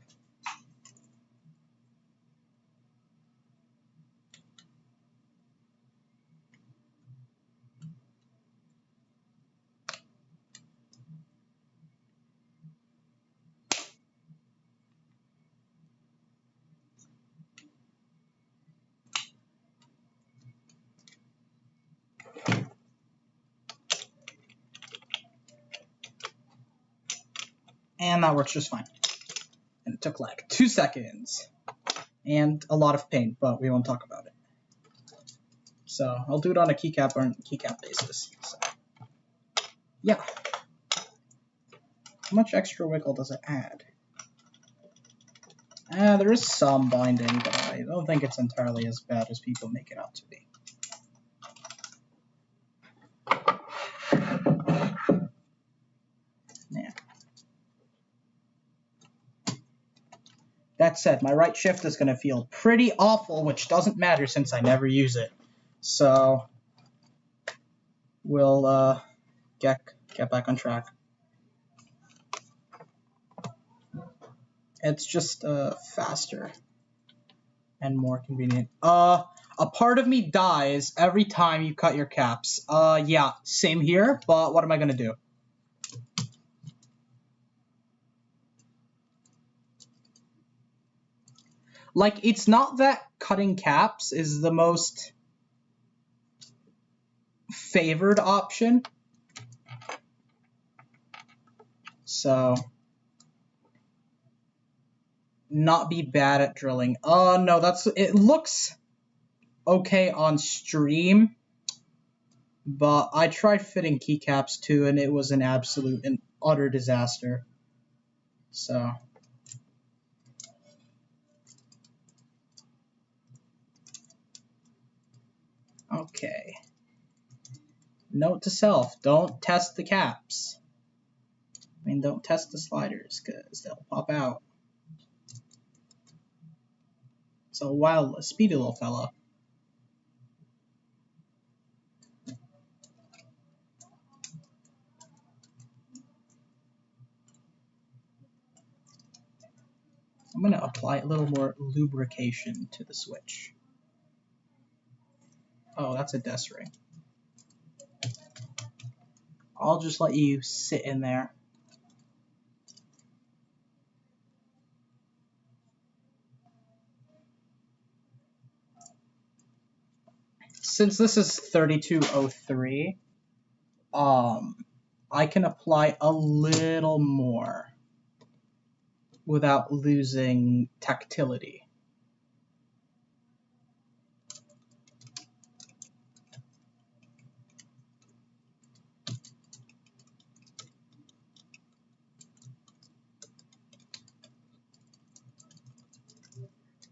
Speaker 1: And that works just fine. And it took like 2 seconds. And a lot of pain, but we won't talk about it. So I'll do it on a keycap or keycap basis. So, yeah. How much extra wiggle does it add? There is some binding, but I don't think it's entirely as bad as people make it out to be. Yeah. That said, my right shift is going to feel pretty awful, which doesn't matter since I never use it. So we'll get back on track. It's just faster and more convenient. A part of me dies every time you cut your caps. Yeah, same here, but what am I gonna do? Like, it's not that cutting caps is the most favored option. So, not be bad at drilling. No, it looks okay on stream, but I tried fitting keycaps too, and it was an absolute and utter disaster. So, okay. Note to self, don't test the caps. I mean, don't test the sliders, because they'll pop out. So, a speedy little fella. I'm going to apply a little more lubrication to the switch. Oh, that's a desk ring. I'll just let you sit in there. Since this is 3203, I can apply a little more without losing tactility.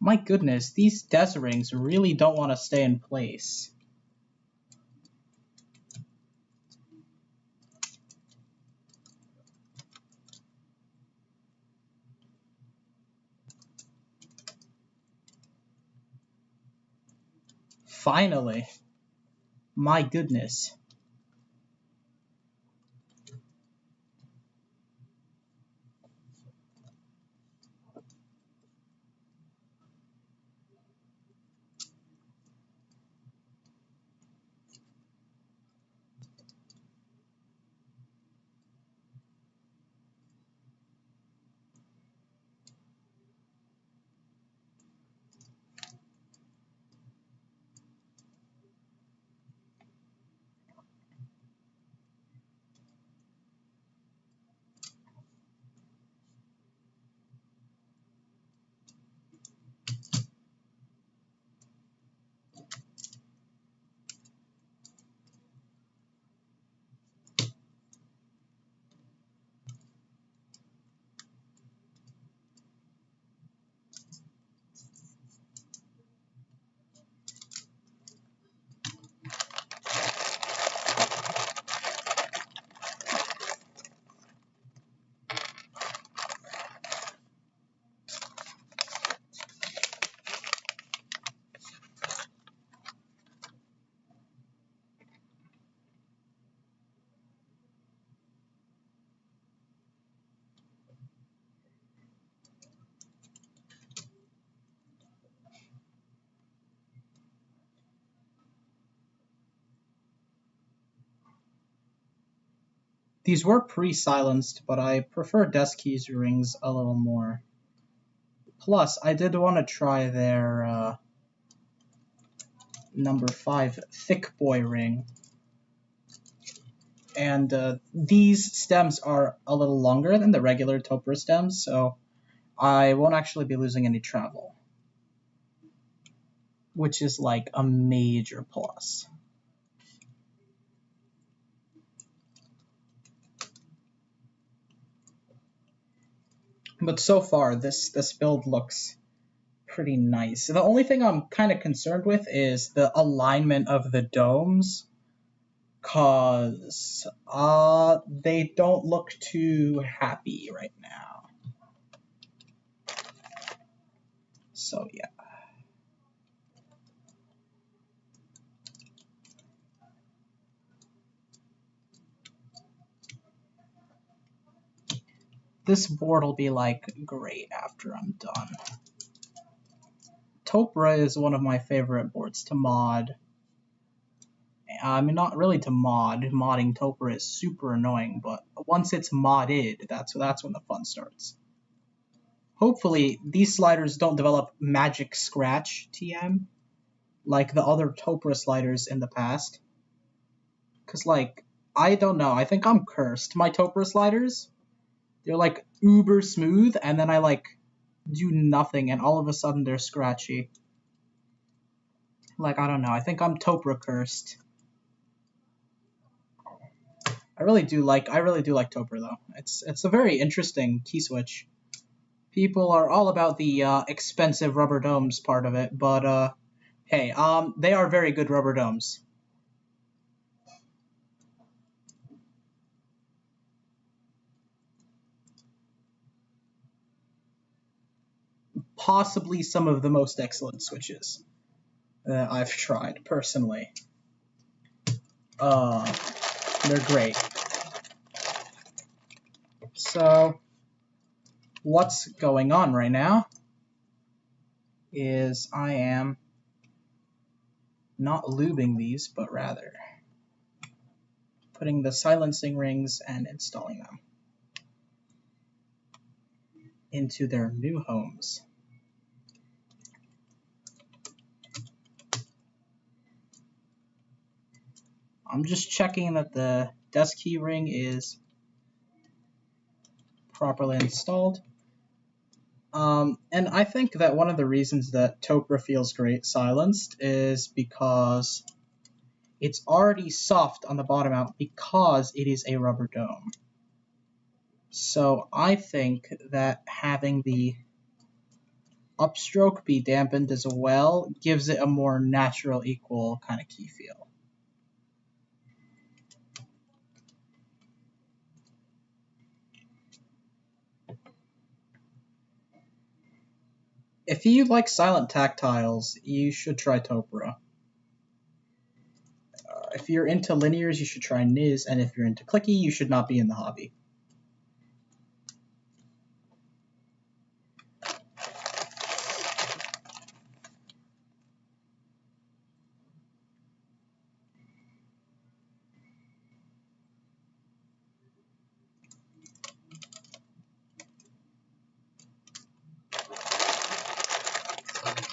Speaker 1: My goodness, these desk rings really don't want to stay in place. Finally. My goodness. These were pre-silenced, but I prefer desk keys rings a little more. Plus, I did want to try their number 5 thick boy ring. And these stems are a little longer than the regular Topra stems, so I won't actually be losing any travel, which is like a major plus. But so far, this build looks pretty nice. The only thing I'm kind of concerned with is the alignment of the domes, cause they don't look too happy right now. So yeah. This board will be like great after I'm done. Topra is one of my favorite boards to mod. I mean, not really to mod. Modding Topra is super annoying, but once it's modded, that's when the fun starts. Hopefully, these sliders don't develop magic scratch TM like the other Topra sliders in the past. Because, like, I don't know. I think I'm cursed. My Topra sliders, they're like uber smooth, and then I like do nothing, and all of a sudden they're scratchy. Like, I don't know. I think I'm Topra cursed. I really do like Topra though. It's a very interesting key switch. People are all about the expensive rubber domes part of it, but hey, they are very good rubber domes. Possibly some of the most excellent switches that I've tried personally. They're great. So, what's going on right now is I am not lubing these, but rather putting the silencing rings and installing them into their new homes. I'm just checking that the desk key ring is properly installed. And I think that one of the reasons that Topra feels great silenced is because it's already soft on the bottom out because it is a rubber dome. So I think that having the upstroke be dampened as well gives it a more natural, equal kind of key feel. If you like silent tactiles, you should try Topra. If you're into linears, you should try Niz, and if you're into clicky, you should not be in the hobby.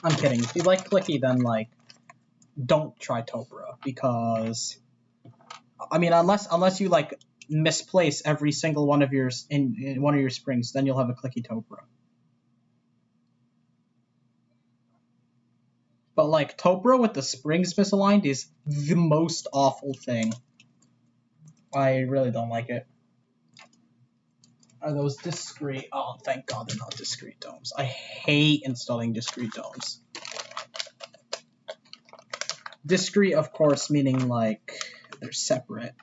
Speaker 1: I'm kidding. If you like clicky, then like don't try Topra because I mean unless you like misplace every single one of yours in one of your springs, then you'll have a clicky Topra. But like Topra with the springs misaligned is the most awful thing. I really don't like it. Are those discrete? Oh, thank God they're not discrete domes. I hate installing discrete domes. Discrete, of course, meaning like they're separate.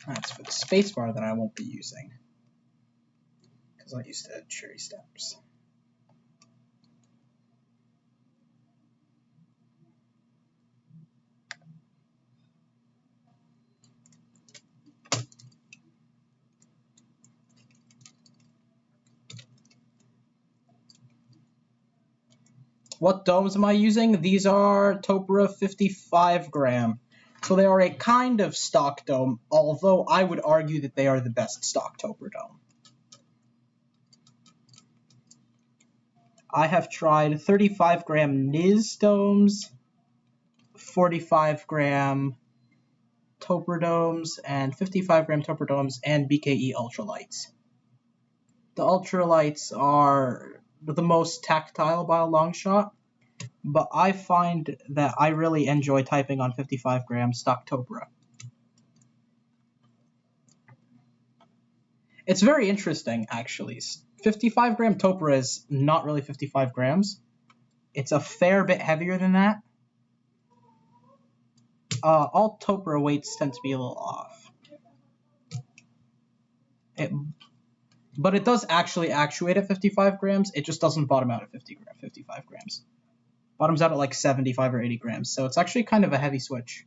Speaker 1: That's for the spacebar that I won't be using because I used to have cherry steps. What domes am I using? These are Topra 55 gram. So they are a kind of stock dome, although I would argue that they are the best stock Topra dome. I have tried 35 gram NIS domes, 45 gram Topra domes, and 55 gram Topra domes, and BKE ultralights. The ultralights are the most tactile by a long shot, but I find that I really enjoy typing on 55 gram stock Topra. It's very interesting, actually. 55 gram Topra is not really 55 grams. It's a fair bit heavier than that. All Topra weights tend to be a little off. But it does actually actuate at 55 grams. It just doesn't bottom out at 55 grams. Bottoms out at like 75 or 80 grams. So it's actually kind of a heavy switch.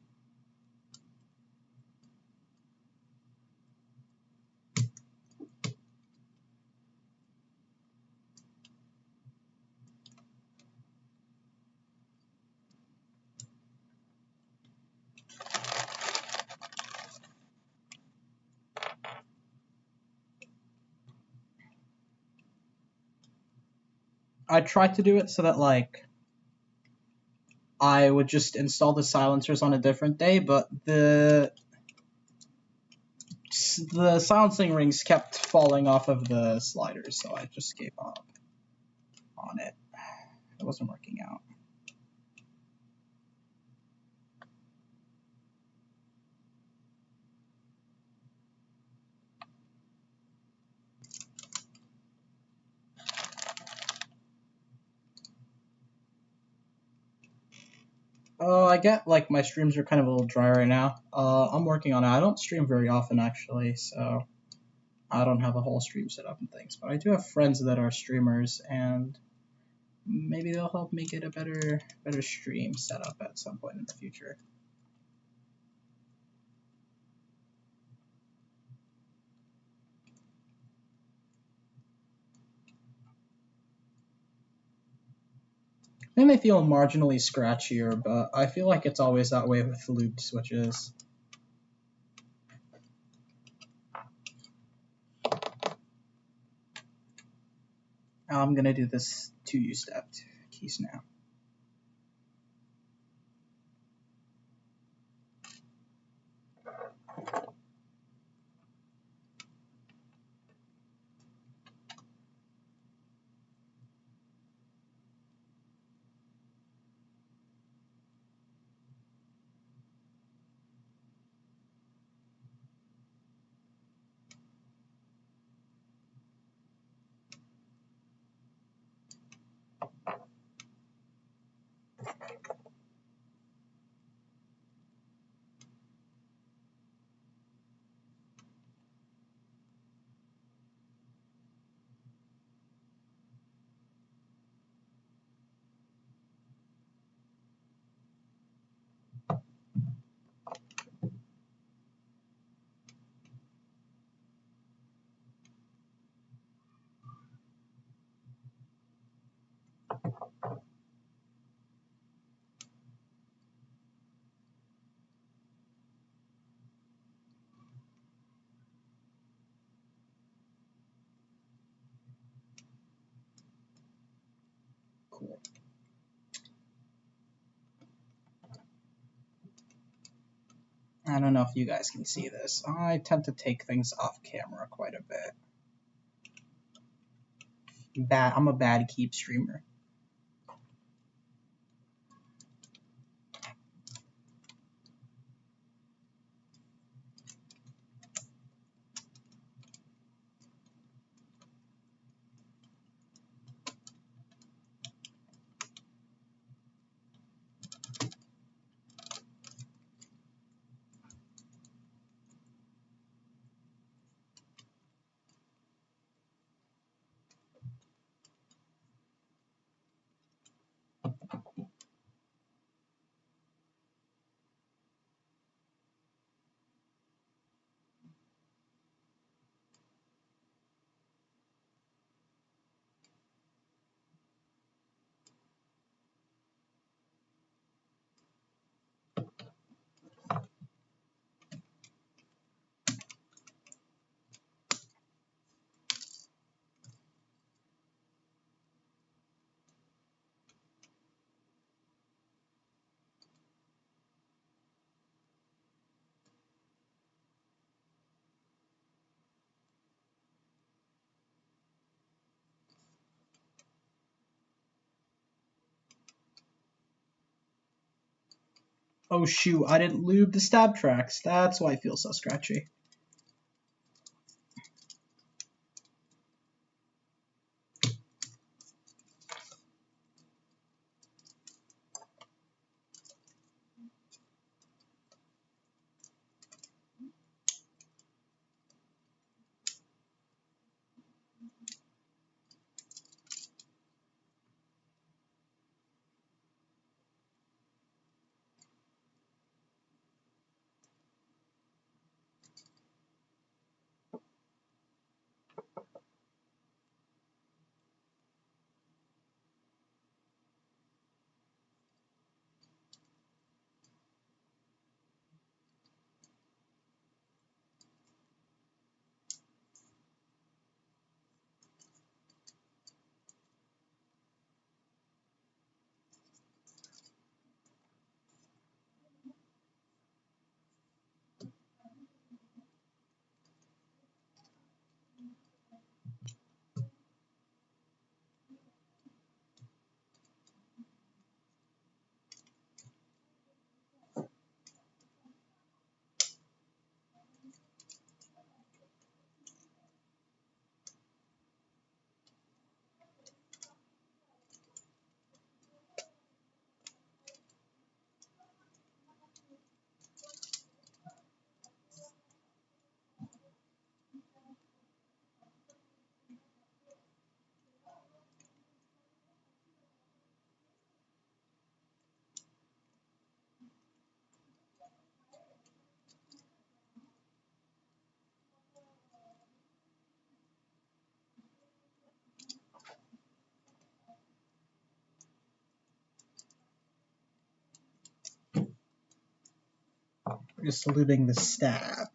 Speaker 1: I tried to do it so that like I would just install the silencers on a different day, but the silencing rings kept falling off of the sliders, so I just gave up on it. It wasn't working out. I get like my streams are kind of a little dry right now. I'm working on it. I don't stream very often actually, so I don't have a whole stream set up and things. But I do have friends that are streamers, and maybe they'll help me get a better stream set up at some point in the future. They may feel marginally scratchier, but I feel like it's always that way with looped switches. I'm gonna do this 2U stepped keys now. Cool. I don't know if you guys can see this. I tend to take things off camera quite a bit. I'm a bad keep streamer. Oh shoot, I didn't lube the stab tracks. That's why I feel so scratchy. Just lubing the stab.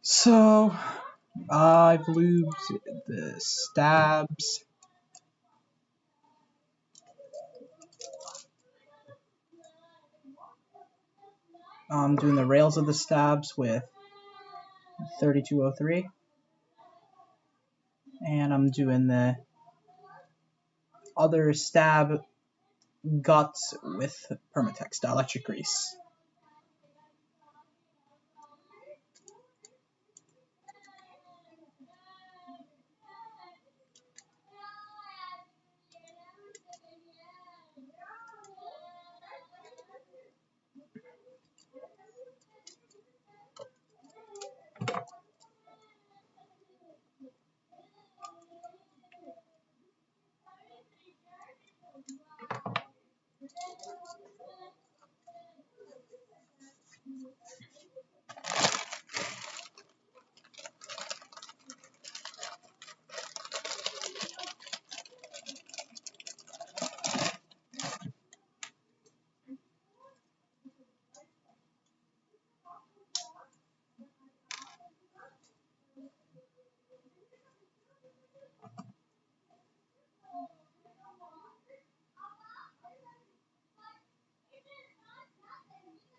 Speaker 1: So, I've lubed the stabs. I'm doing the rails of the stabs with 3203. And I'm doing the other stab guts with Permatex dielectric grease.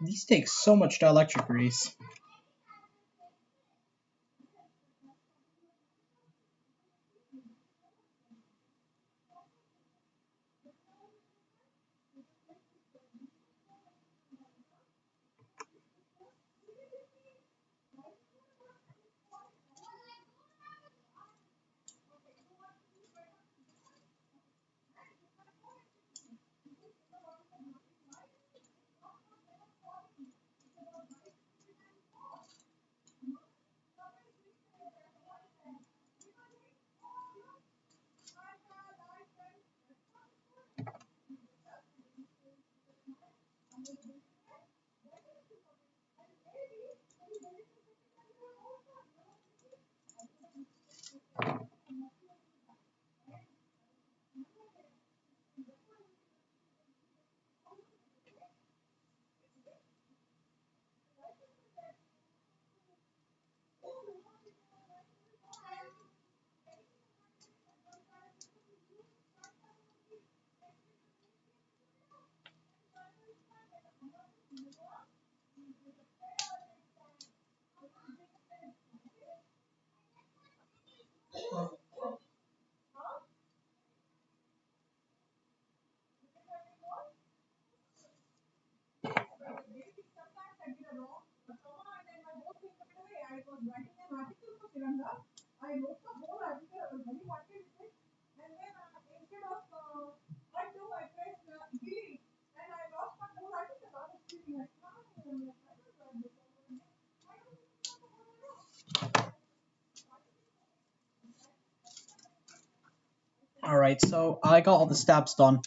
Speaker 1: These take so much dielectric grease. Alright, so I got all the stabs done.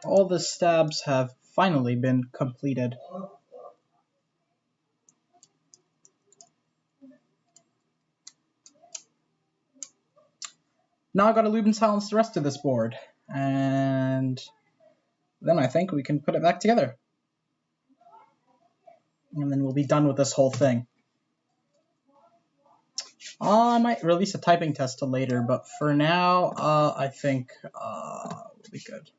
Speaker 1: All the stabs have finally been completed. Now I gotta lube and silence the rest of this board. And then I think we can put it back together. And then we'll be done with this whole thing. I might release a typing test to later, but for now, I think we'll be good.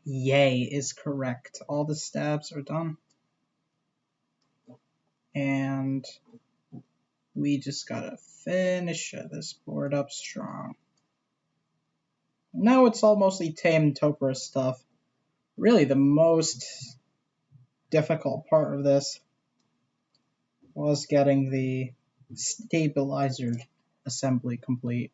Speaker 1: Yay is correct. All the stabs are done. And we just gotta finish this board up strong. Now it's all mostly tame Topra stuff. Really, the most difficult part of this was getting the stabilizer assembly complete.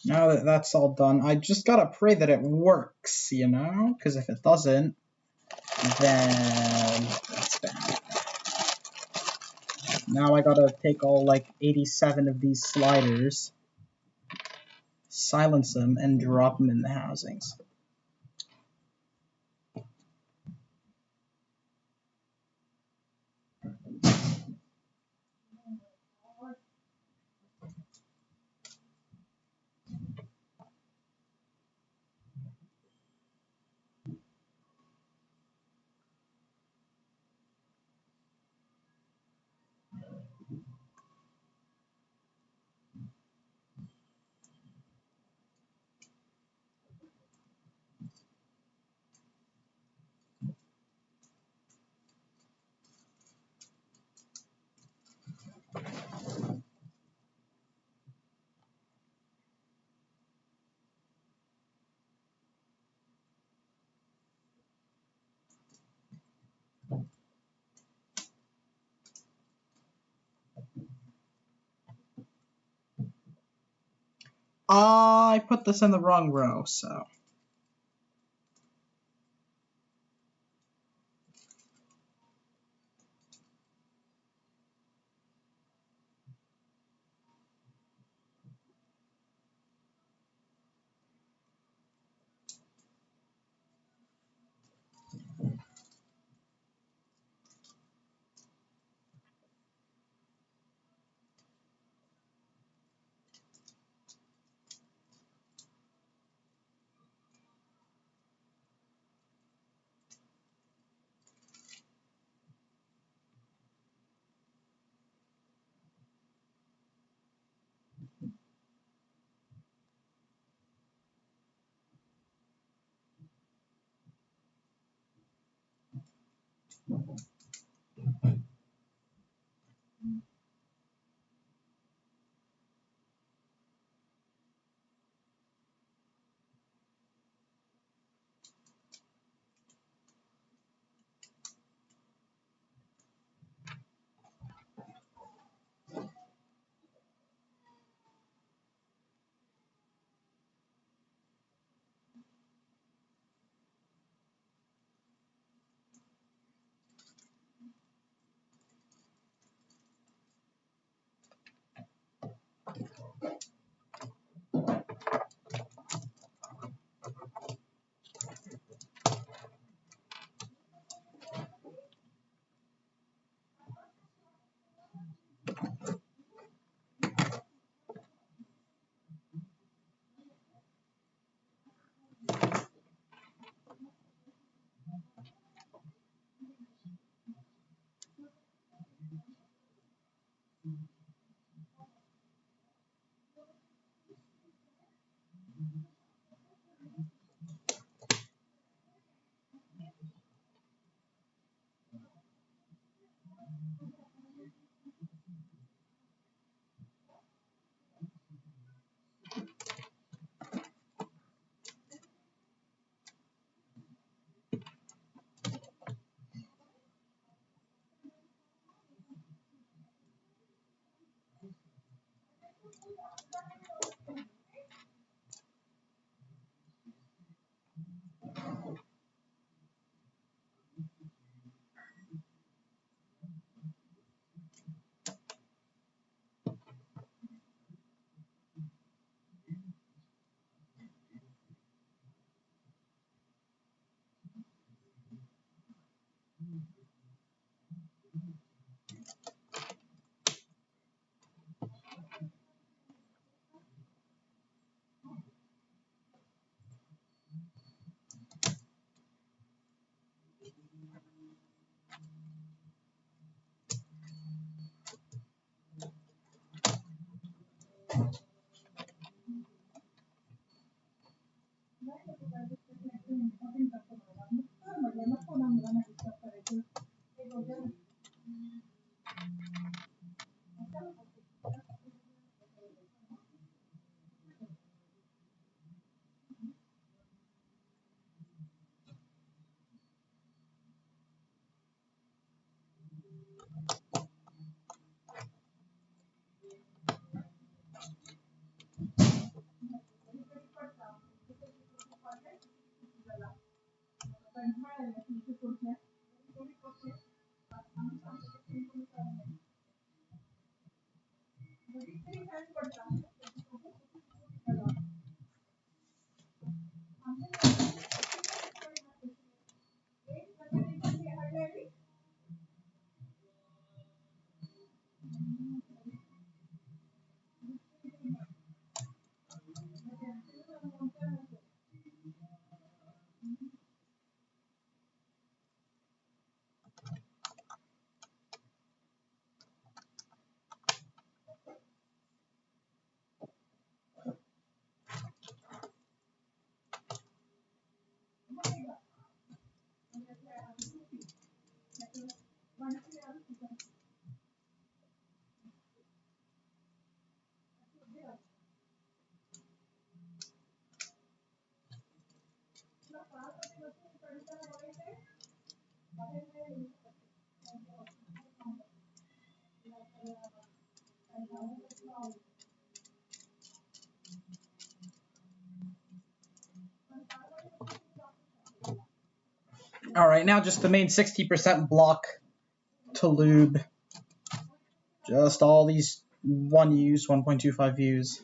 Speaker 1: Now that that's all done, I just gotta pray that it works, you know? Because if it doesn't, then that's bad. Now I gotta take all like 87 of these sliders, silence them, and drop them in the housings. I put this in the wrong row, so. All right, now just the main 60% block to lube. Just all these 1 U's, 1.25 U's.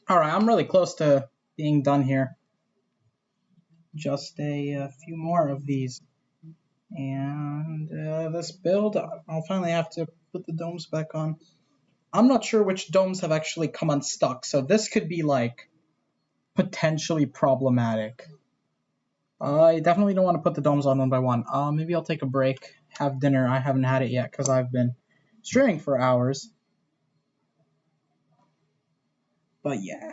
Speaker 1: Alright, I'm really close to being done here. Just a few more of these. And this build, I'll finally have to put the domes back on. I'm not sure which domes have actually come unstuck, so this could be, like, potentially problematic. I definitely don't want to put the domes on one by one. Maybe I'll take a break, have dinner. I haven't had it yet because I've been streaming for hours. But yeah.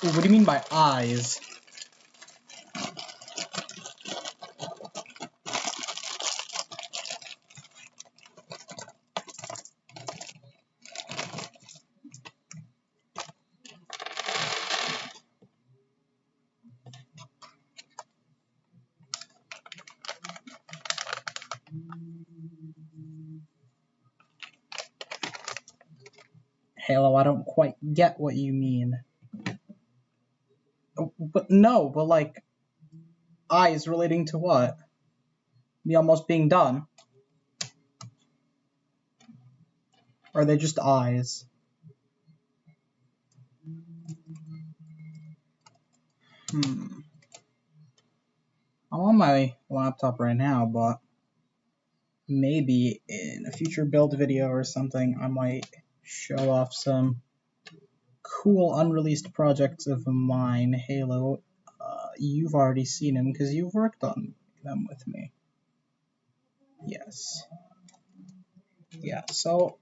Speaker 1: Ooh, what do you mean by eyes? Halo, I don't quite get what you mean. But no, but like, eyes relating to what? The almost being done? Or are they just eyes? I'm on my laptop right now, but maybe in a future build video or something, I might show off some cool unreleased projects of mine. Halo, you've already seen them because you've worked on them with me. Yes. Yeah, so,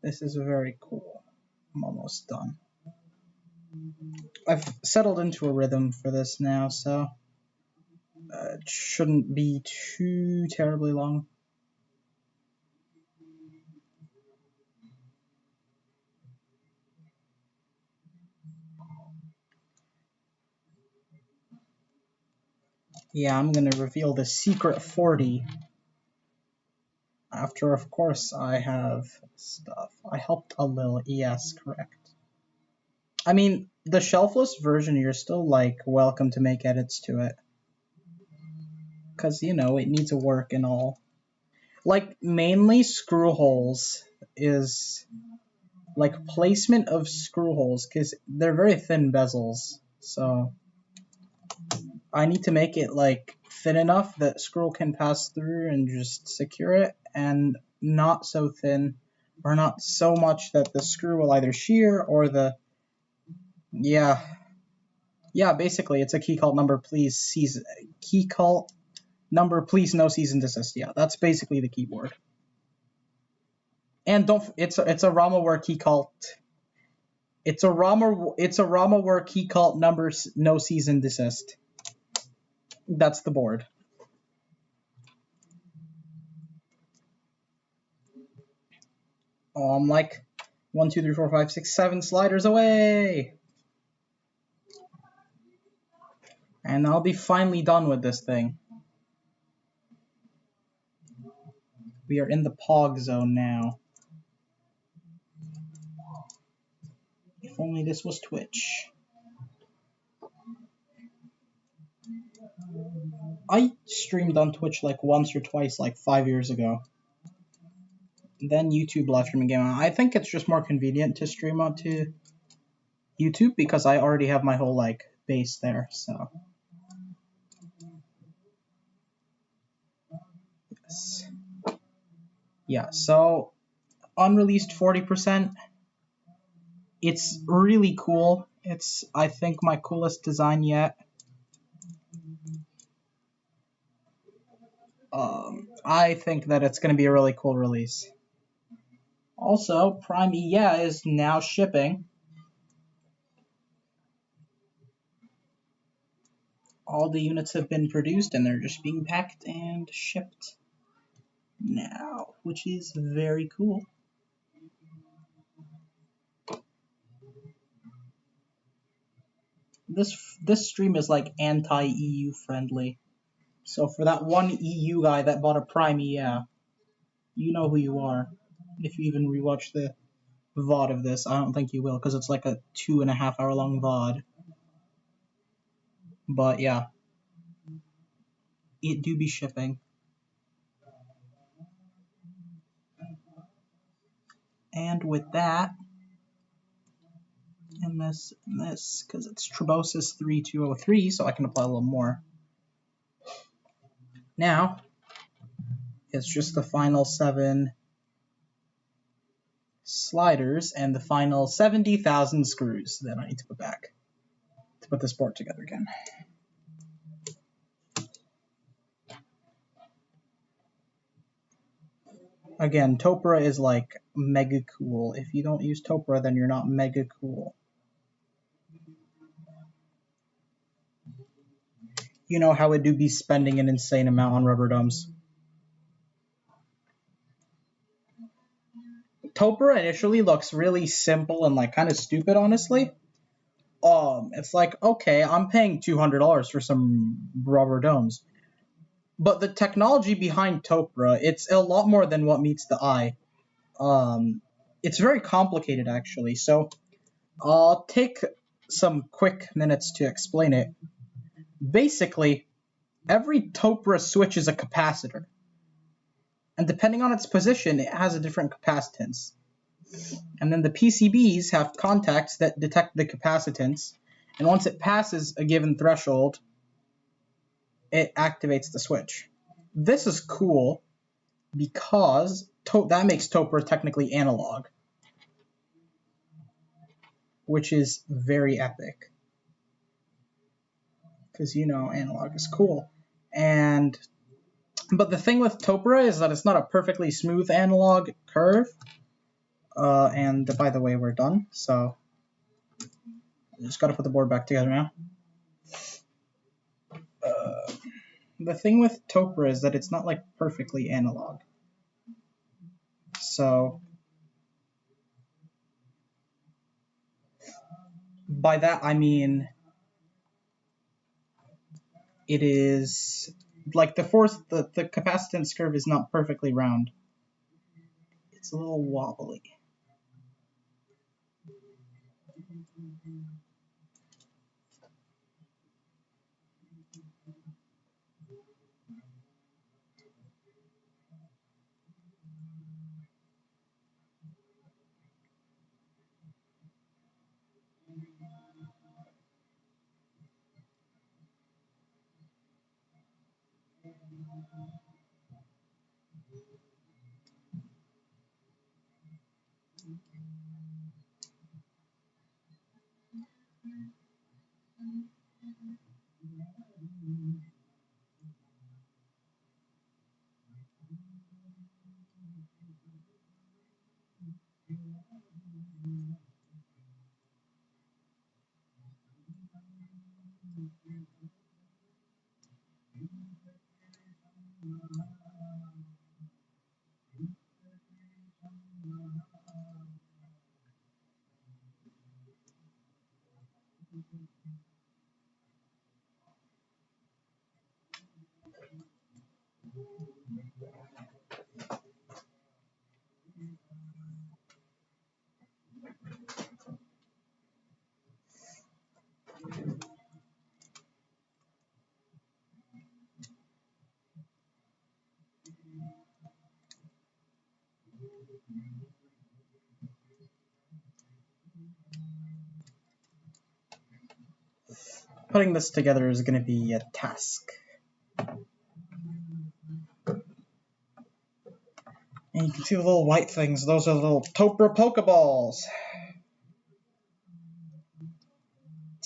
Speaker 1: this is very cool. I'm almost done. I've settled into a rhythm for this now, so it shouldn't be too terribly long. Yeah, I'm gonna reveal the secret 40 after, of course, I have stuff. I helped a little. Yes, correct. I mean, the shelfless version, you're still, like, welcome to make edits to it. Because, you know, it needs a work and all. Like, mainly screw holes is, like, placement of screw holes, because they're very thin bezels, so I need to make it, like, thin enough that screw can pass through and just secure it, and not so thin, or not so much that the screw will either shear or the... Yeah. Yeah, basically, it's a key cult number, please, season... Key cult number, please, no cease and desist. Yeah, that's basically the keyboard. And don't... It's a RamaWare key cult... It's a RamaWare key cult number, no cease and desist. That's the board. Oh, I'm like 1, 2, 3, 4, 5, 6, 7 sliders away! And I'll be finally done with this thing. We are in the POG zone now. If only this was Twitch. I streamed on Twitch like once or twice, like 5 years ago. Then YouTube live streaming came out. I think it's just more convenient to stream onto YouTube because I already have my whole like base there. So yes, yeah. So unreleased 40%. It's really cool. It's I think my coolest design yet. I think that it's going to be a really cool release. Also, Prime EA is now shipping. All the units have been produced and they're just being packed and shipped now, which is very cool. This stream is like anti-EU friendly. So for that one EU guy that bought a Prime EA, you know who you are. If you even rewatch the VOD of this, I don't think you will because it's like a 2.5 hour long VOD. But yeah, it do be shipping. And with that, and this, because it's Trebosis 3203, so I can apply a little more. Now, it's just the final 7 sliders and the final 70,000 screws that I need to put back to put this board together again. Again, Topra is like mega cool. If you don't use Topra, then you're not mega cool. You know how it do be spending an insane amount on rubber domes. Topra initially looks really simple and like kind of stupid, honestly. It's like, okay, I'm paying $200 for some rubber domes. But the technology behind Topra, it's a lot more than what meets the eye. It's very complicated, actually. So I'll take some quick minutes to explain it. Basically, every Topra switch is a capacitor. And depending on its position, it has a different capacitance. And then the PCBs have contacts that detect the capacitance. And once it passes a given threshold, it activates the switch. This is cool because that makes Topra technically analog, which is very epic. Because, you know, analog is cool. But the thing with Topra is that it's not a perfectly smooth analog curve. And by the way, we're done. So I just got to put the board back together now. The thing with Topra is that it's not like perfectly analog. So by that I mean it is like the capacitance curve is not perfectly round. It's a little wobbly. Putting this together is going to be a task. And you can see the little white things. Those are the little Topra Pokeballs.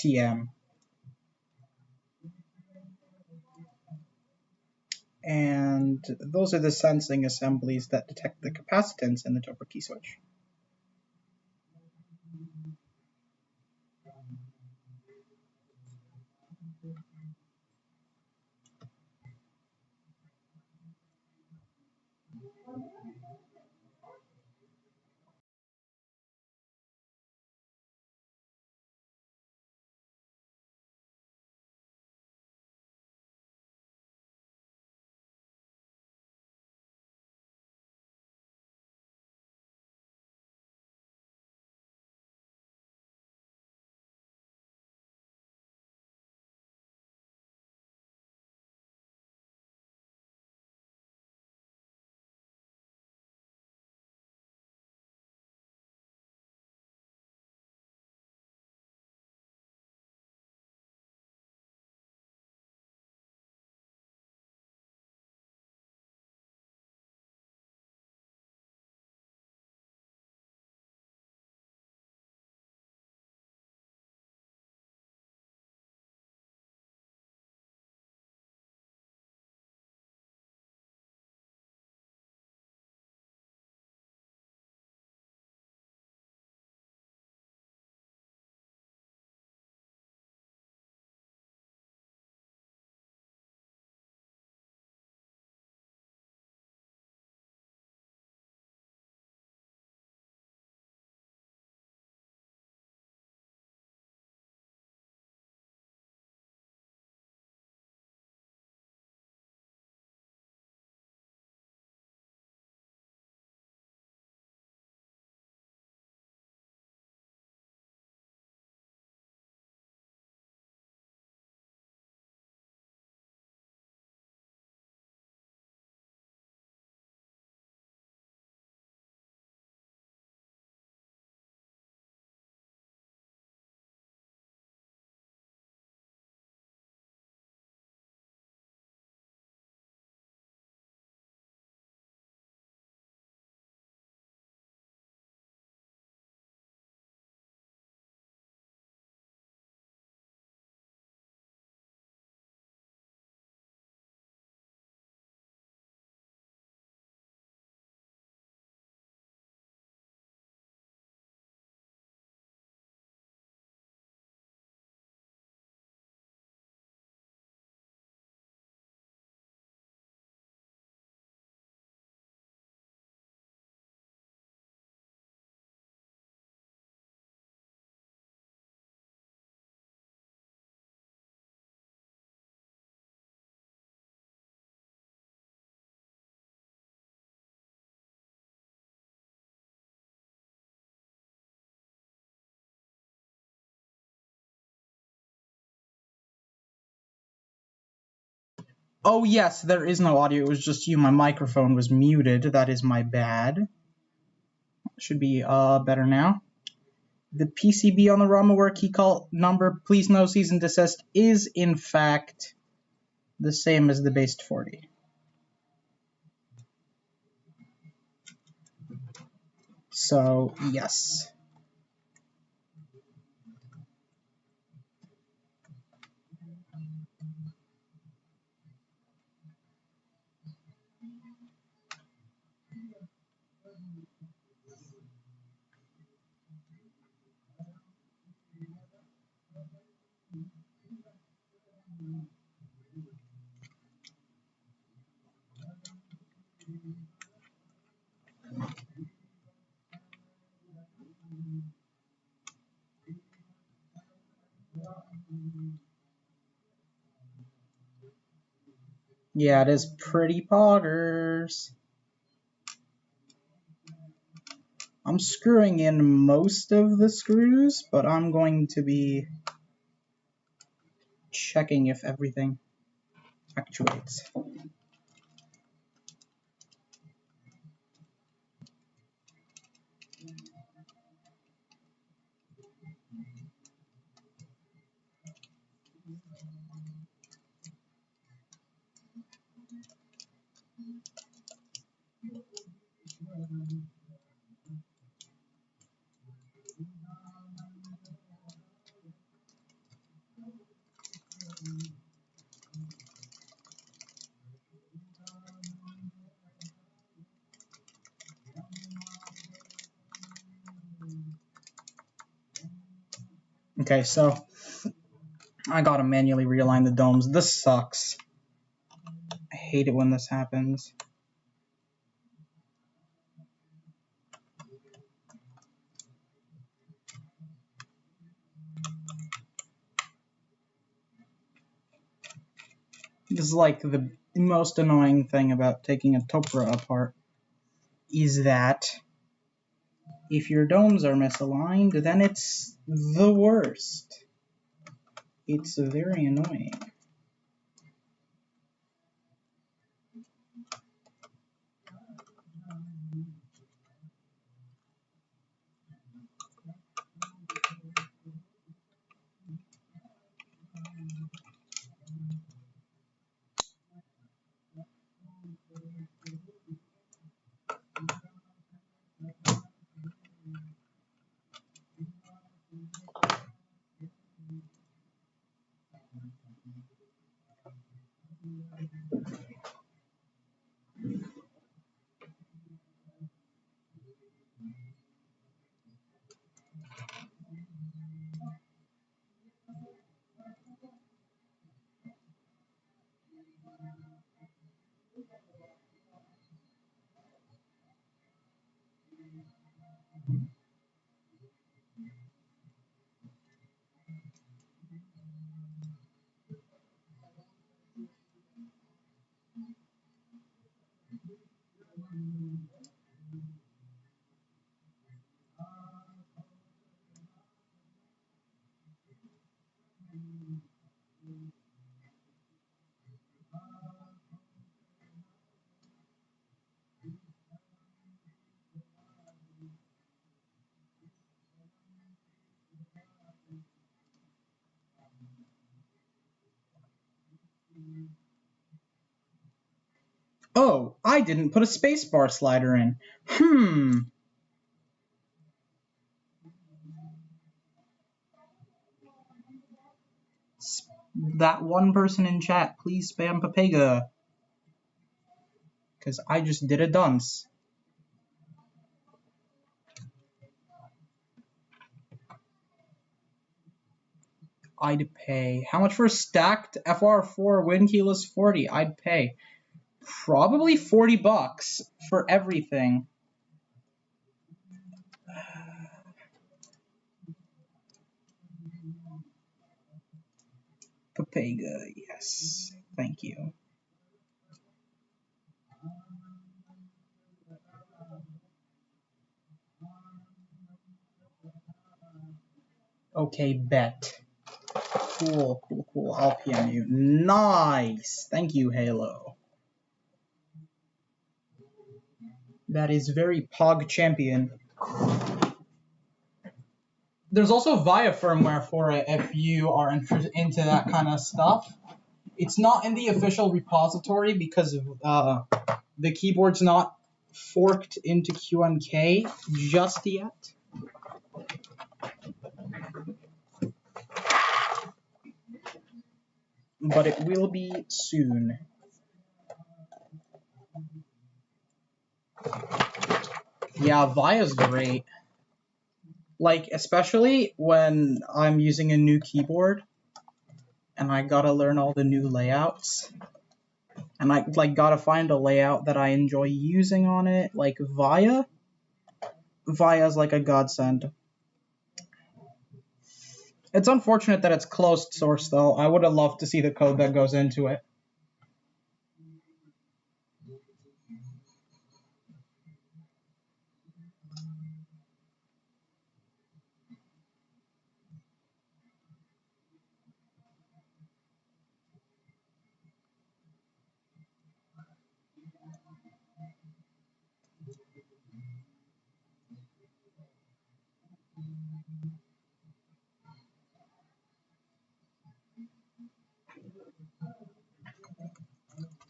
Speaker 1: TM. And those are the sensing assemblies that detect the capacitance in the Topra key switch. Oh yes, there is no audio. It was just you. My microphone was muted. That is my bad. Should be better now. The PCB on the ROMware key call number, please no cease and desist, is in fact the same as the base 40. So yes. Yeah, it is pretty poggers. I'm screwing in most of the screws, but I'm going to be checking if everything actuates. Okay, so I gotta manually realign the domes. This sucks. I hate it when this happens. This is like the most annoying thing about taking a Topra apart, is that if your domes are misaligned, then it's the worst. It's very annoying. Oh, I didn't put a spacebar slider in. That one person in chat, please spam Papega. Because I just did a dunce. I'd pay. How much for a stacked FR4 win keyless 40? I'd pay probably $40 for everything. Papega, yes. Thank you. Okay, bet. Cool, cool, cool. I'll PM you. Nice. Thank you, Halo. That is very Pog champion. There's also VIA firmware for it if you are into that kind of stuff. It's not in the official repository because the keyboard's not forked into QNK just yet. But it will be soon. Yeah, VIA's great. Like, especially when I'm using a new keyboard and I gotta learn all the new layouts. And I gotta find a layout that I enjoy using on it, like VIA. VIA's like a godsend. It's unfortunate that it's closed source, though. I would have loved to see the code that goes into it.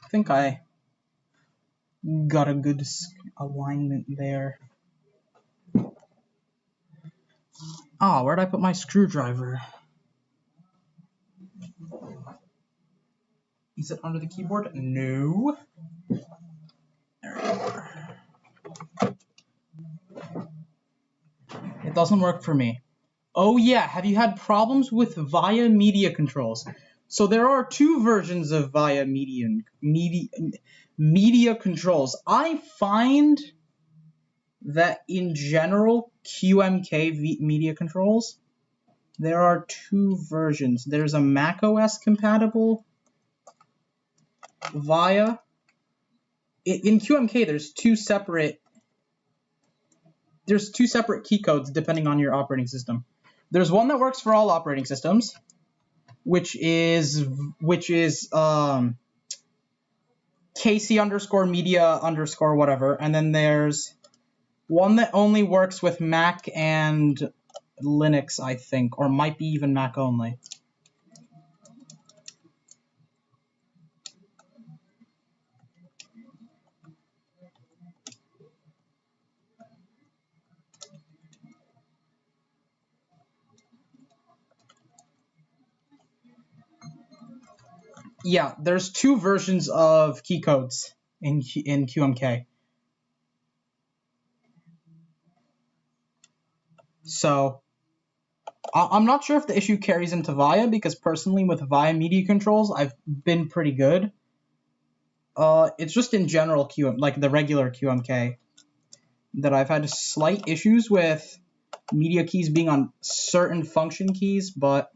Speaker 1: I think I got a good alignment there. Ah, where'd I put my screwdriver? Is it under the keyboard? No. There you are. It doesn't work for me. Oh yeah, have you had problems with VIA media controls? So there are two versions of VIA media controls. I find that in general, QMK media controls, there are two versions. There's a macOS compatible VIA. In QMK, there's two separate key codes depending on your operating system. There's one that works for all operating systems, which is KC underscore media underscore whatever, and then there's one that only works with Mac and Linux, I think, or might be even Mac only. Yeah, there's two versions of key codes in QMK. So I'm not sure if the issue carries into VIA, because personally with VIA media controls, I've been pretty good. It's just in general like the regular QMK, that I've had slight issues with media keys being on certain function keys, but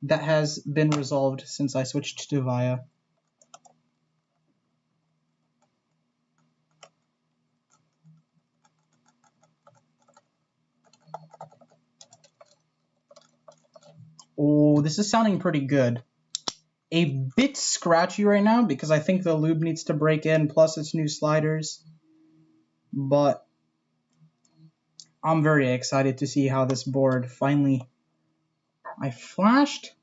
Speaker 1: that has been resolved since I switched to VIA. Oh, this is sounding pretty good. A bit scratchy right now because I think the lube needs to break in, plus it's new sliders. But I'm very excited to see how this board finally... I flashed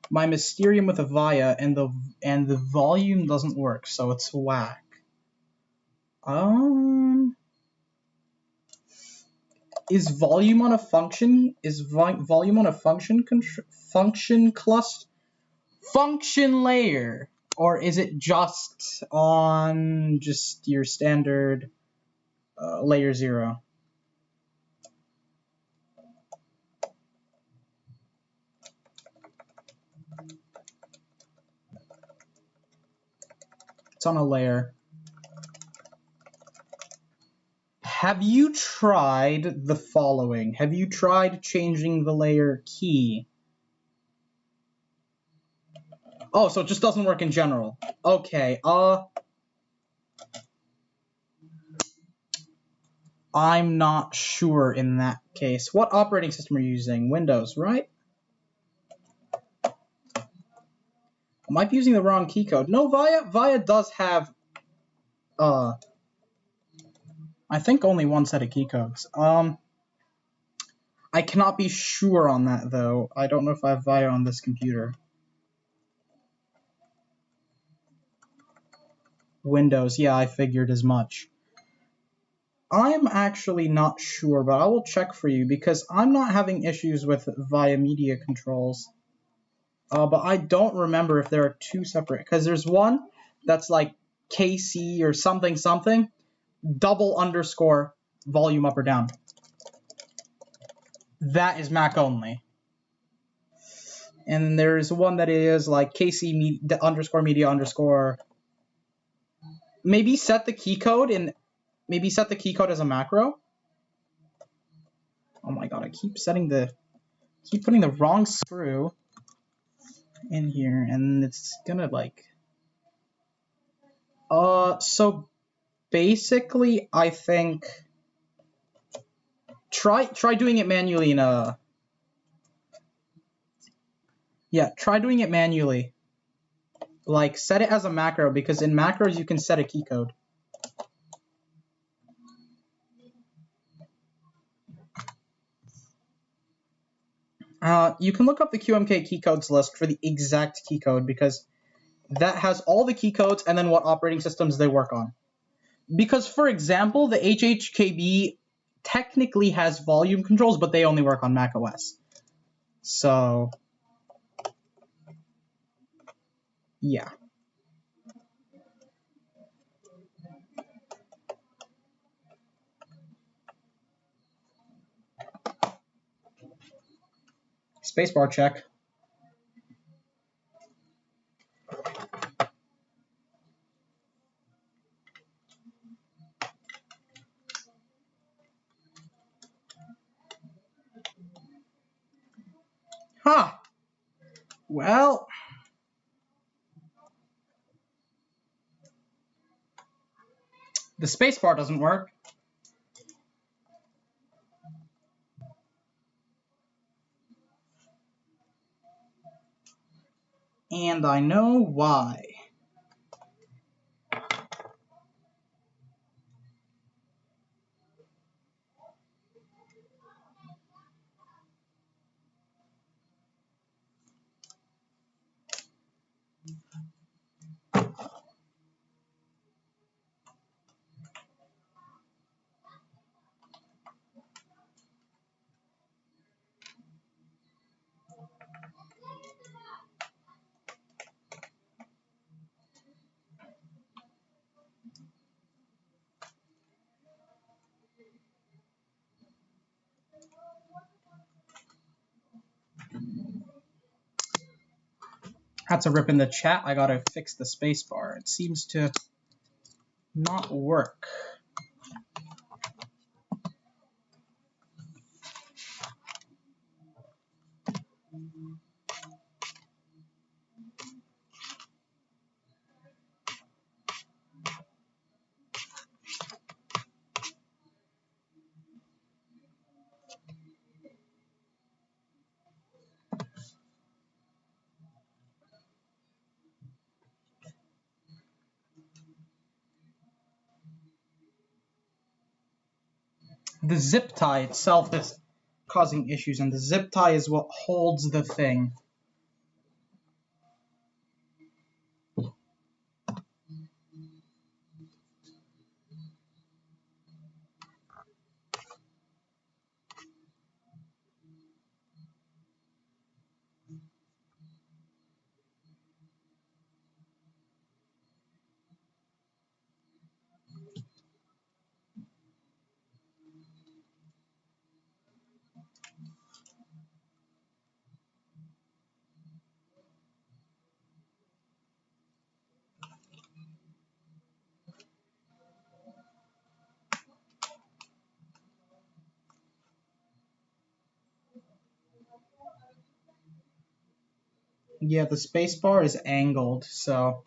Speaker 1: my Mysterium with a VIA, and the volume doesn't work, so it's whack. Is volume on a function? Is volume on a function layer, or is it just on your standard layer 0? It's on a layer. Have you tried the following? Have you tried changing the layer key? Oh, so it just doesn't work in general. Okay, I'm not sure in that case. What operating system are you using? Windows, right? I might be using the wrong key code. No, VIA does have, I think only one set of key codes. I cannot be sure on that, though. I don't know if I have VIA on this computer. Windows, yeah, I figured as much. I'm actually not sure, but I will check for you, because I'm not having issues with VIA media controls. But I don't remember if there are two separate, because there's one that's like KC or something something, double underscore volume up or down. That is Mac only. And there's one that is like KC underscore media underscore. Maybe set the key code as a macro. Oh my god, I keep putting the wrong screw in here, and it's gonna like... So basically, I think try doing it manually in a... Yeah, try doing it manually. Like, set it as a macro, because in macros you can set a key code. You can look up the QMK key codes list for the exact key code, because that has all the key codes and then what operating systems they work on. Because, for example, the HHKB technically has volume controls, but they only work on Mac OS. So, yeah. Spacebar check. Huh. Well, the spacebar doesn't work. And I know why. That's a rip in the chat. I gotta fix the spacebar. It seems to not work. The zip tie itself is causing issues, and the zip tie is what holds the thing. Yeah, the spacebar is angled, so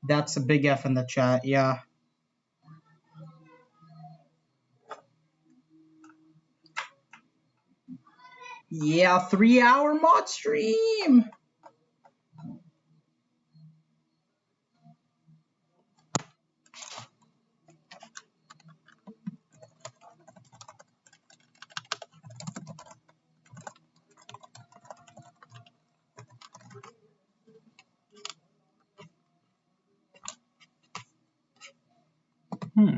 Speaker 1: that's a big F in the chat, yeah. Yeah, 3-hour mod stream! Hmm.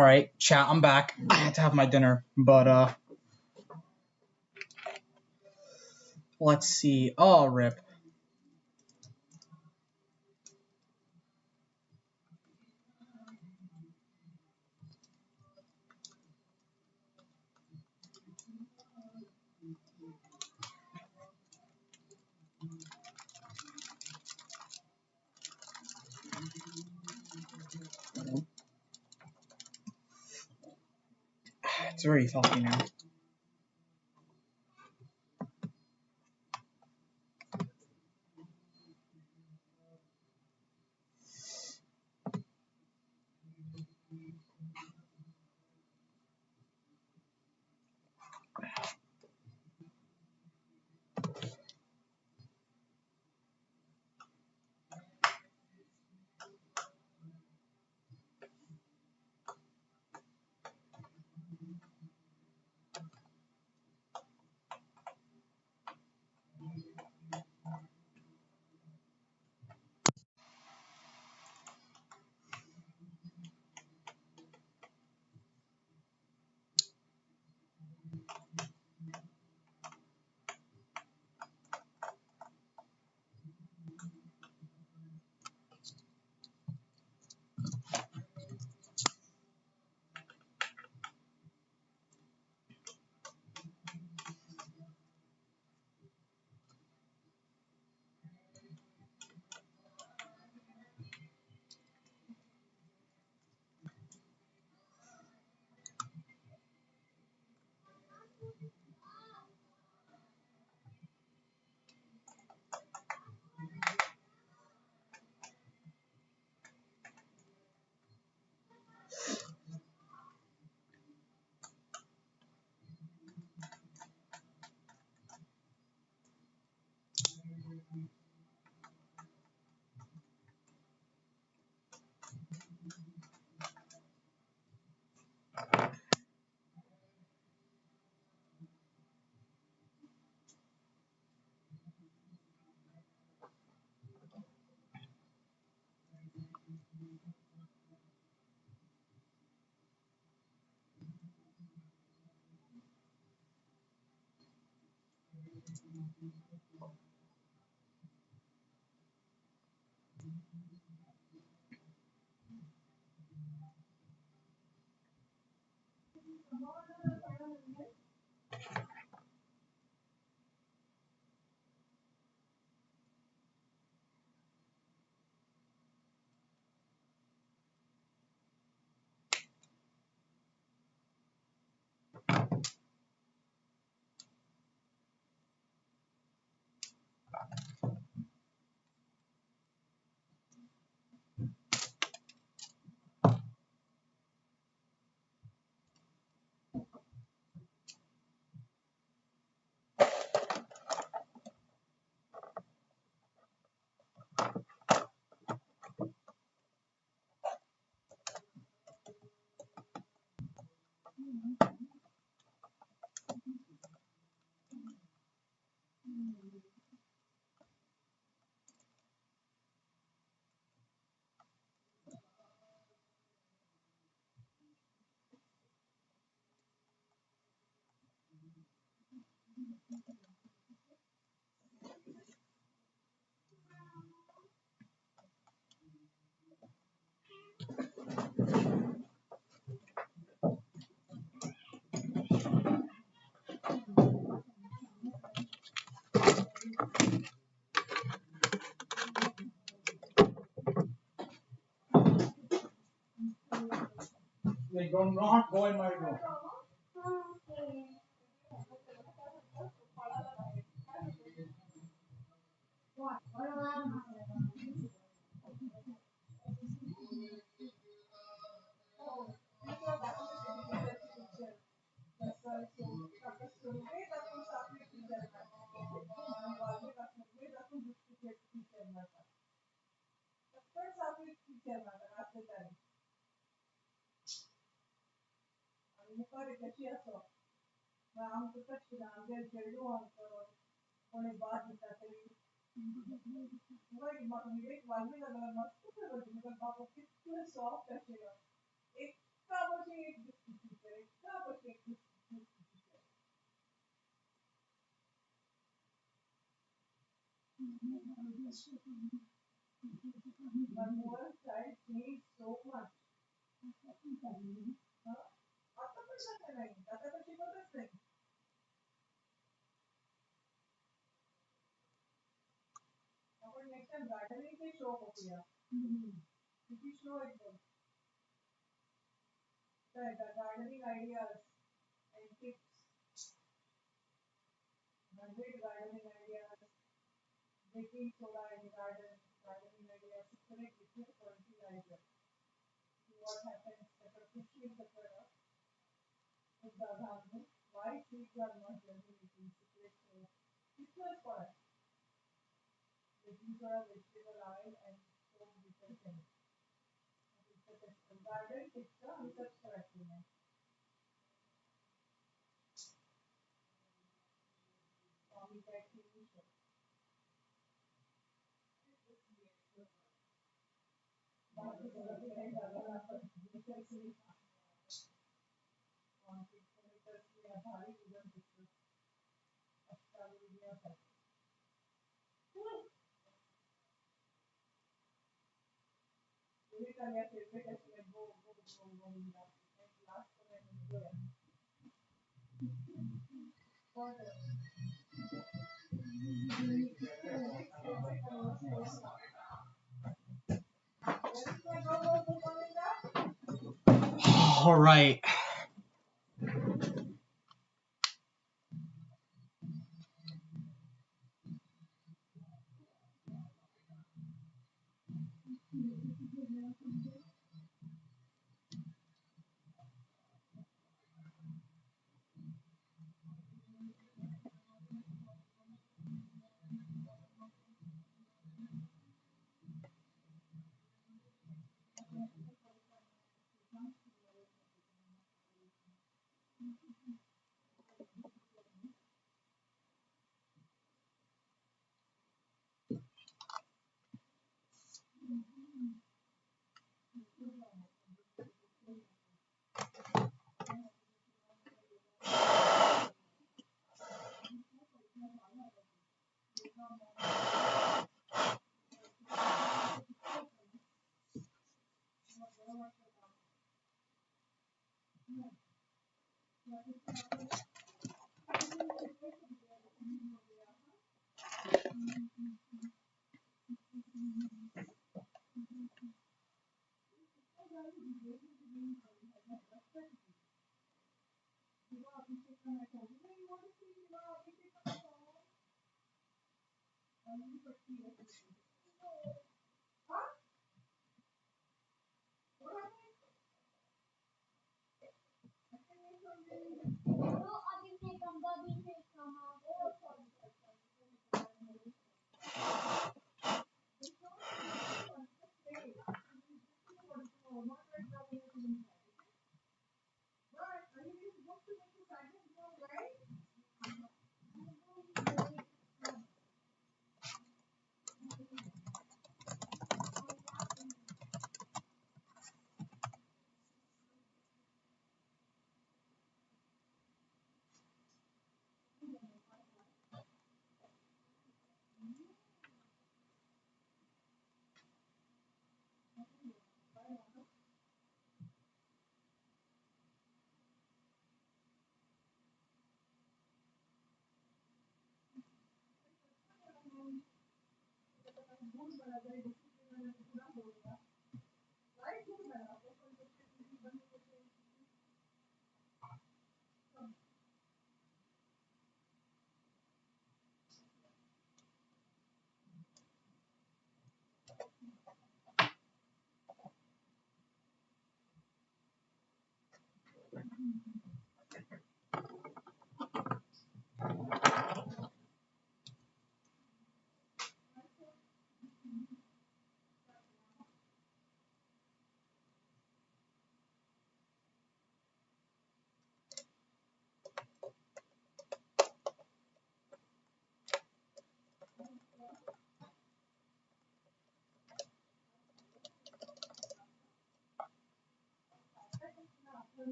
Speaker 1: All right, chat. I'm back. I had to have my dinner, but let's see. Oh, rip. It's very salty now. They do not go in my room. All right.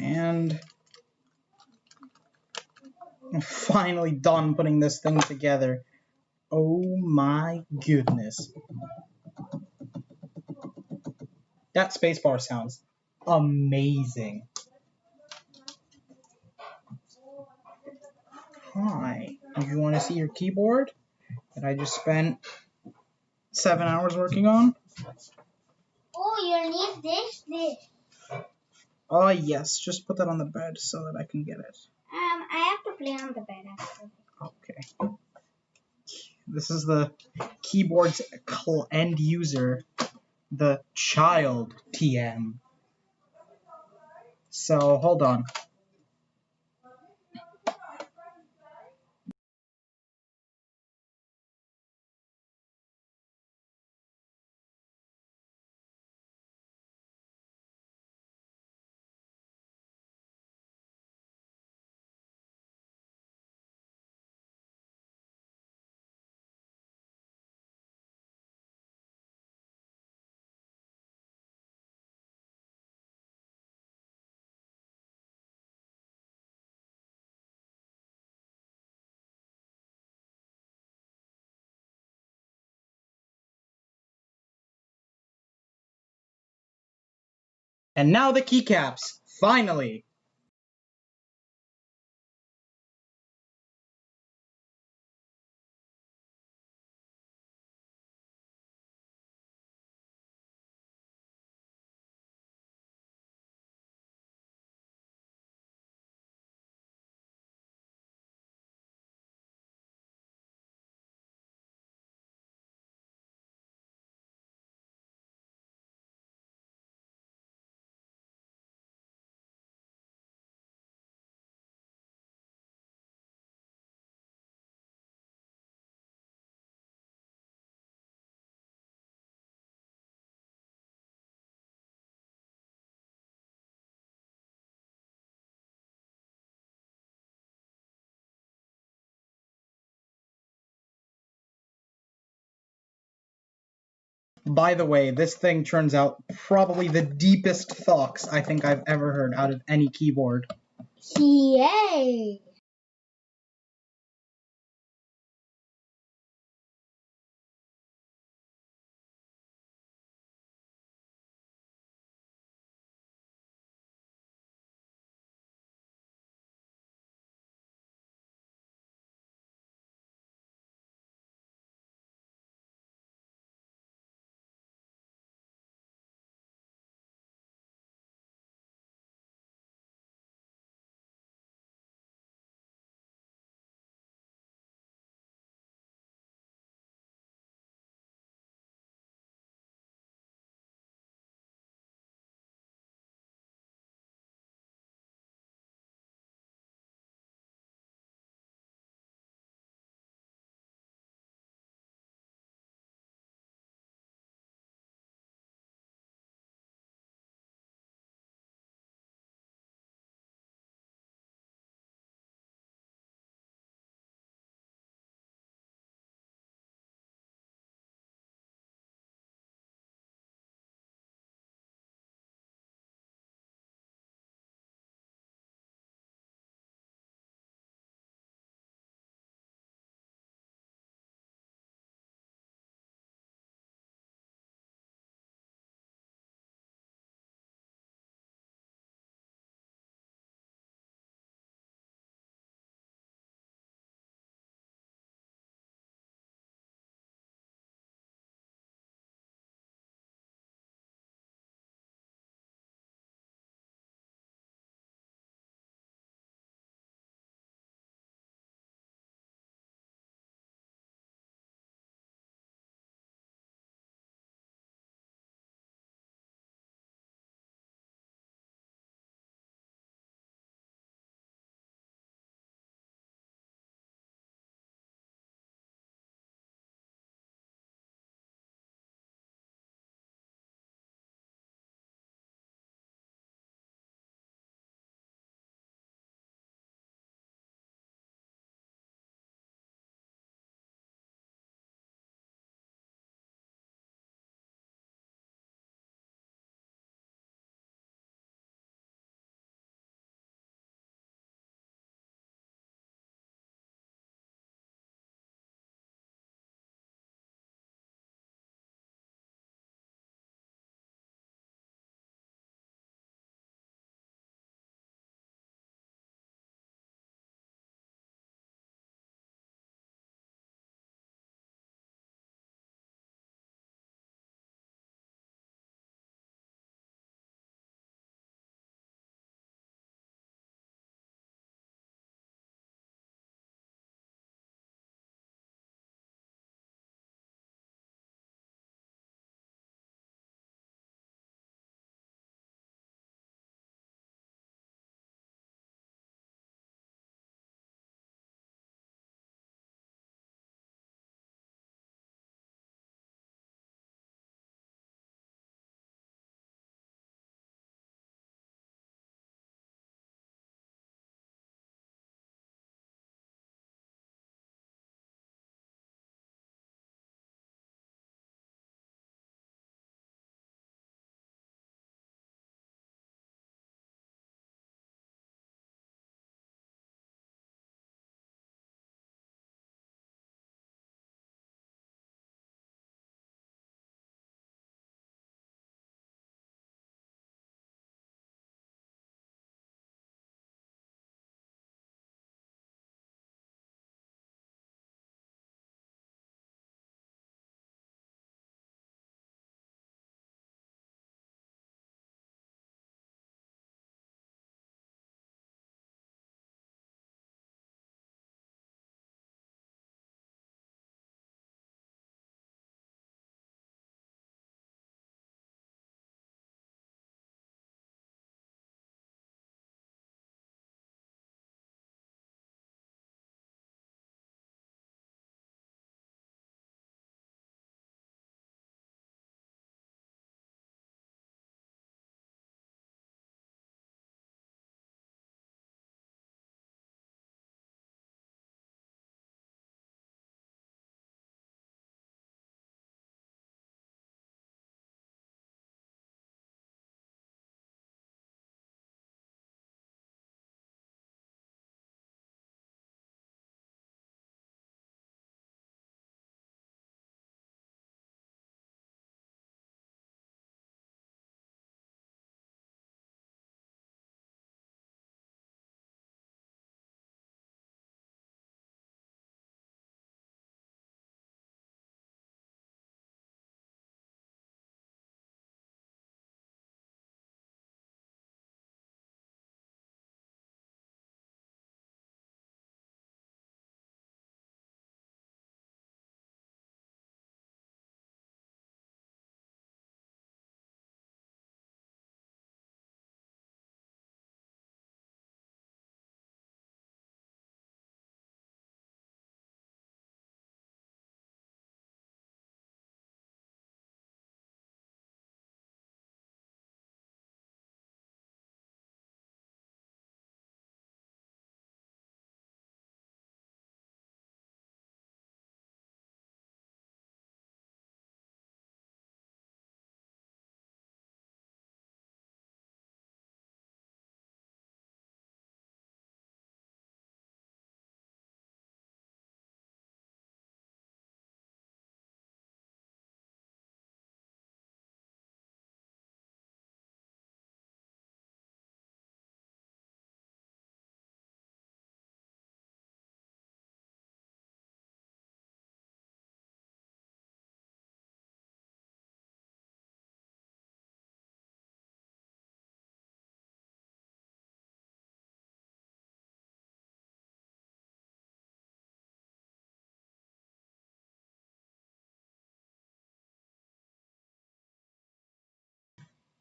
Speaker 1: And I'm finally done putting this thing together. Oh my goodness. That spacebar sounds amazing. Hi, you want to see your keyboard that I just spent 7 hours working on?
Speaker 2: Oh, you need this.
Speaker 1: Oh yes, just put that on the bed so that I can get it.
Speaker 2: I have to play on the bed actually.
Speaker 1: Okay. This is the keyboard's end user, the child TM. So hold on. And now the keycaps, finally. By the way, this thing turns out probably the deepest thoughts I think I've ever heard out of any keyboard.
Speaker 2: Yay!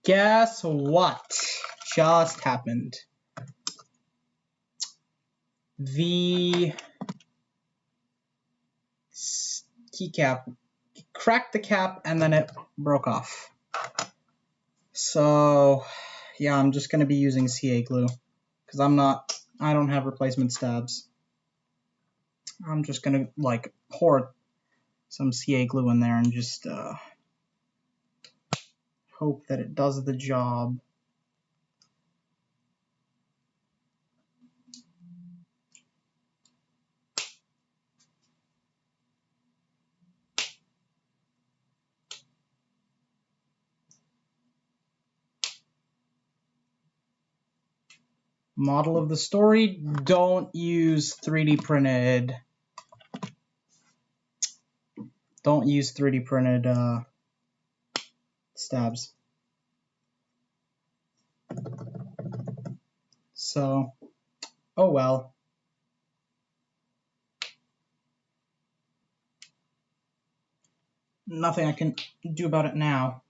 Speaker 1: Guess what just happened? The keycap cracked the cap and then it broke off. So yeah, I'm just gonna be using CA glue because I don't have replacement stabs. I'm just gonna like pour some CA glue in there and just hope that it does the job. Model of the story, don't use 3D printed. Don't use 3D printed stabs. So, oh well. Nothing I can do about it now.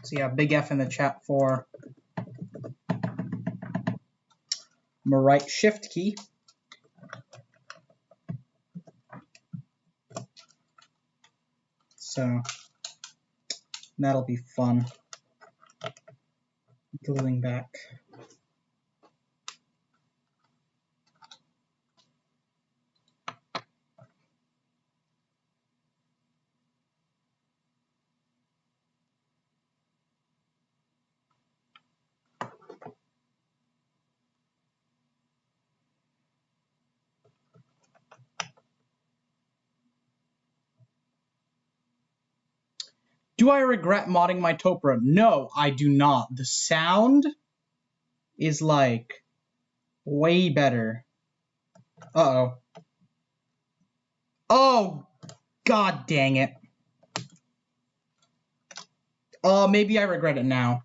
Speaker 1: So yeah, big F in the chat for my right shift key. So that'll be fun. Gluing back. Do I regret modding my Topra? No, I do not. The sound is like way better. Uh-oh. Oh, god dang it. Oh, maybe I regret it now.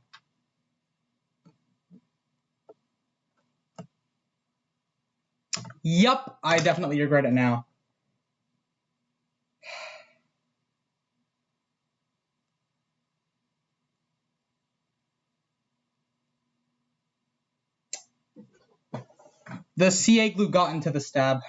Speaker 1: Yup, I definitely regret it now. The CA glue got into the stab.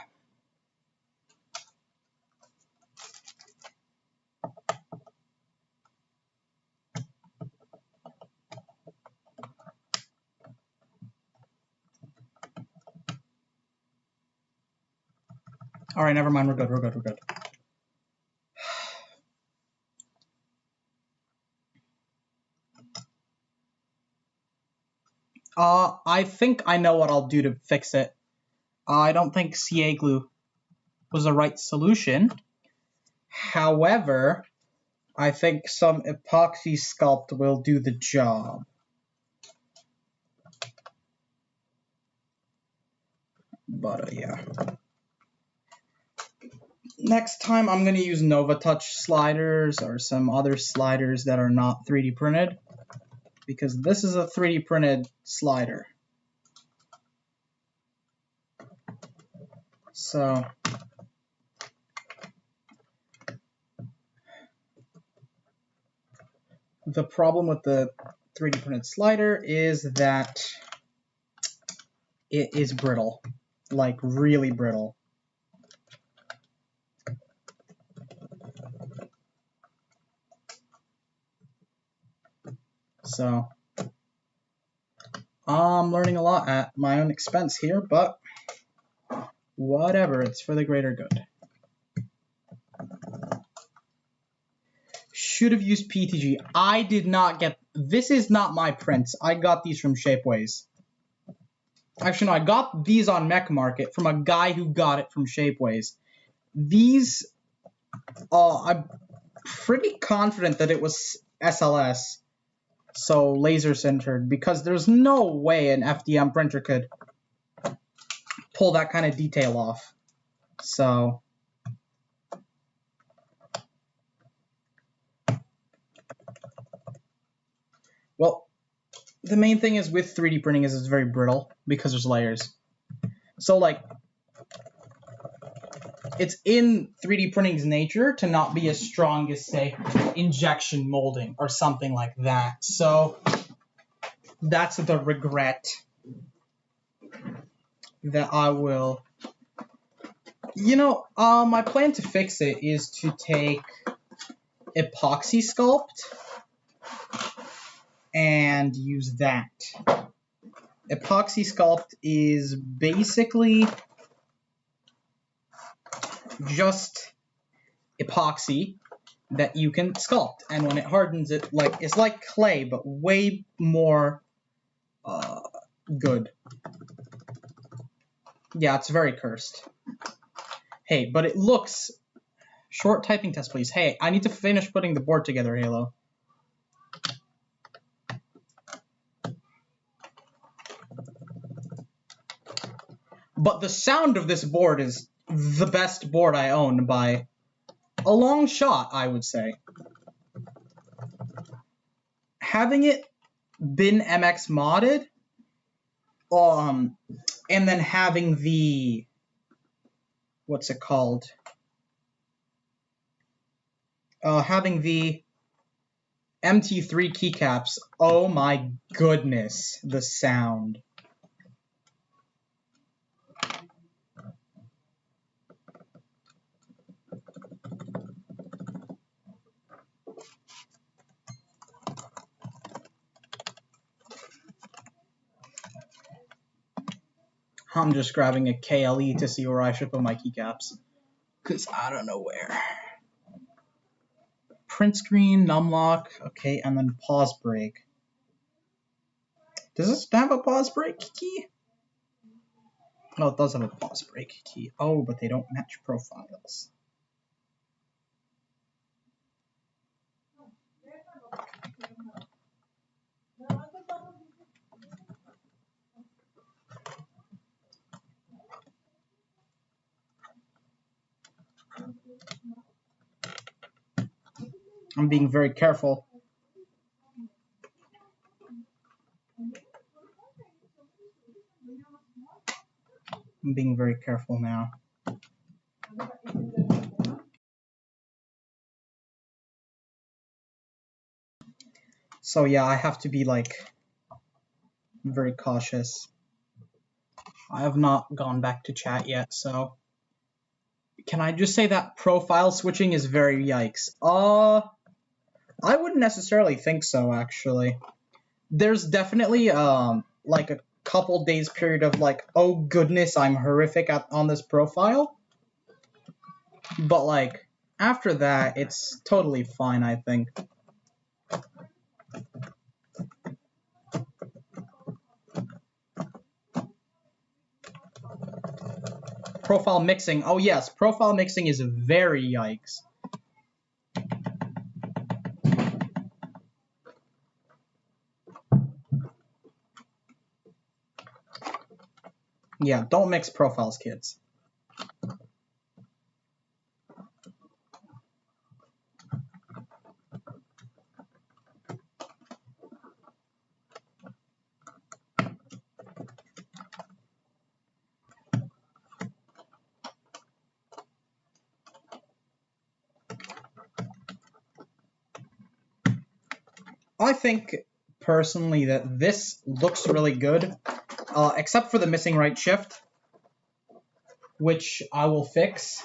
Speaker 1: All right, never mind. We're good. We're good. We're good. I think I know what I'll do to fix it. I don't think CA glue was the right solution. However, I think some epoxy sculpt will do the job. But yeah. Next time I'm going to use Nova Touch sliders or some other sliders that are not 3D printed, because this is a 3D printed slider. So the problem with the 3D printed slider is that it is brittle, like really brittle. So I'm learning a lot at my own expense here, but whatever, it's for the greater good. Should have used PTG. I did not get, this is not my prints. I got these from Shapeways. Actually, no, I got these on Mech Market from a guy who got it from Shapeways. these, I'm pretty confident that it was SLS, so laser sintered, because there's no way an FDM printer could pull that kind of detail off. So well, the main thing is with 3D printing is it's very brittle because there's layers. So like, it's in 3D printing's nature to not be as strong as, say, injection molding or something like that. So that's the regret that I will... my plan to fix it is to take epoxy sculpt and use that. Epoxy sculpt is basically just epoxy that you can sculpt, and when it hardens, it's like clay, but way more good. Yeah, it's very cursed. Hey, but it looks... Short typing test, please. Hey, I need to finish putting the board together, Halo. But the sound of this board is the best board I own by a long shot, I would say. Having it been MX modded, and then having the... What's it called? Having the MT3 keycaps, oh my goodness, the sound. I'm just grabbing a KLE to see where I should put my keycaps, because I don't know where. Print screen, numlock, okay, and then pause break. Does this have a pause break key? No, it does have a pause break key. Oh, but they don't match profiles. I'm being very careful. I'm being very careful now. So yeah, I have to be like very cautious. I have not gone back to chat yet, so can I just say that profile switching is very yikes? I wouldn't necessarily think so, actually. There's definitely like a couple days period of like, oh goodness, I'm horrific on this profile. But like after that, it's totally fine, I think. Profile mixing. Oh yes, profile mixing is very yikes. Yeah, don't mix profiles, kids. I think personally that this looks really good, except for the missing right shift, which I will fix.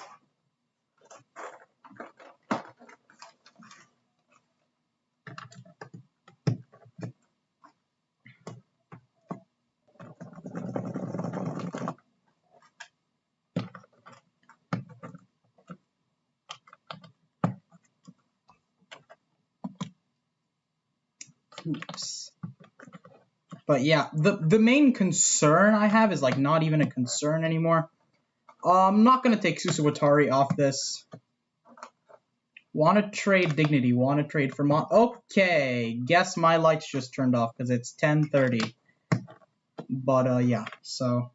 Speaker 1: Oops. But yeah, the main concern I have is like not even a concern anymore. I'm not gonna take Susuwatari off this. Want to trade Dignity. Want to trade for Okay, guess my lights just turned off because it's 10:30. But yeah, so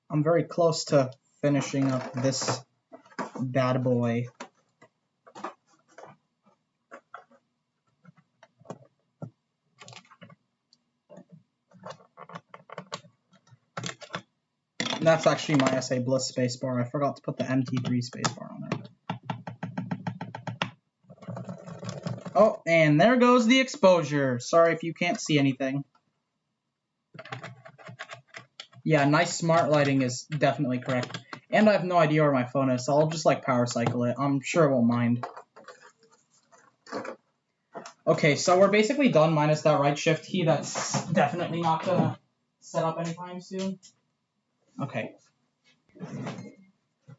Speaker 1: I'm very close to finishing up this bad boy. That's actually my SA Bliss spacebar. I forgot to put the MT3 spacebar on there. Oh, and there goes the exposure. Sorry if you can't see anything. Yeah, nice smart lighting is definitely correct. And I have no idea where my phone is, so I'll just like power cycle it. I'm sure it won't mind. Okay, so we're basically done minus that right shift key that's definitely not gonna set up anytime soon. Okay.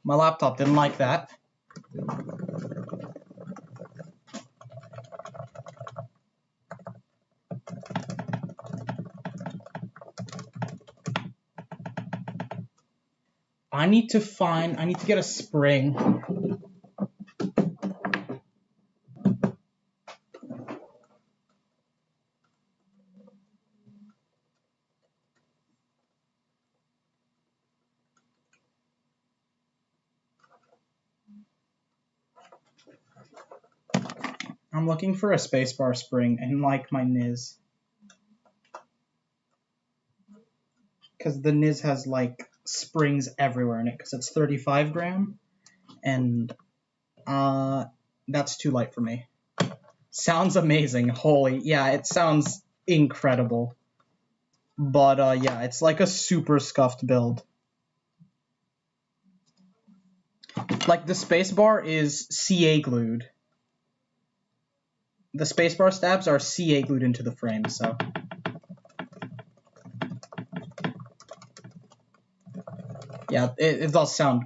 Speaker 1: My laptop didn't like that. I need to get a spring. I'm looking for a spacebar spring and like my Niz. Because the Niz has like springs everywhere in it because it's 35 gram. And that's too light for me. Sounds amazing. Holy, yeah, it sounds incredible. But yeah, it's like a super scuffed build. Like the spacebar is CA glued. The spacebar stabs are CA glued into the frame, so. Yeah, it does sound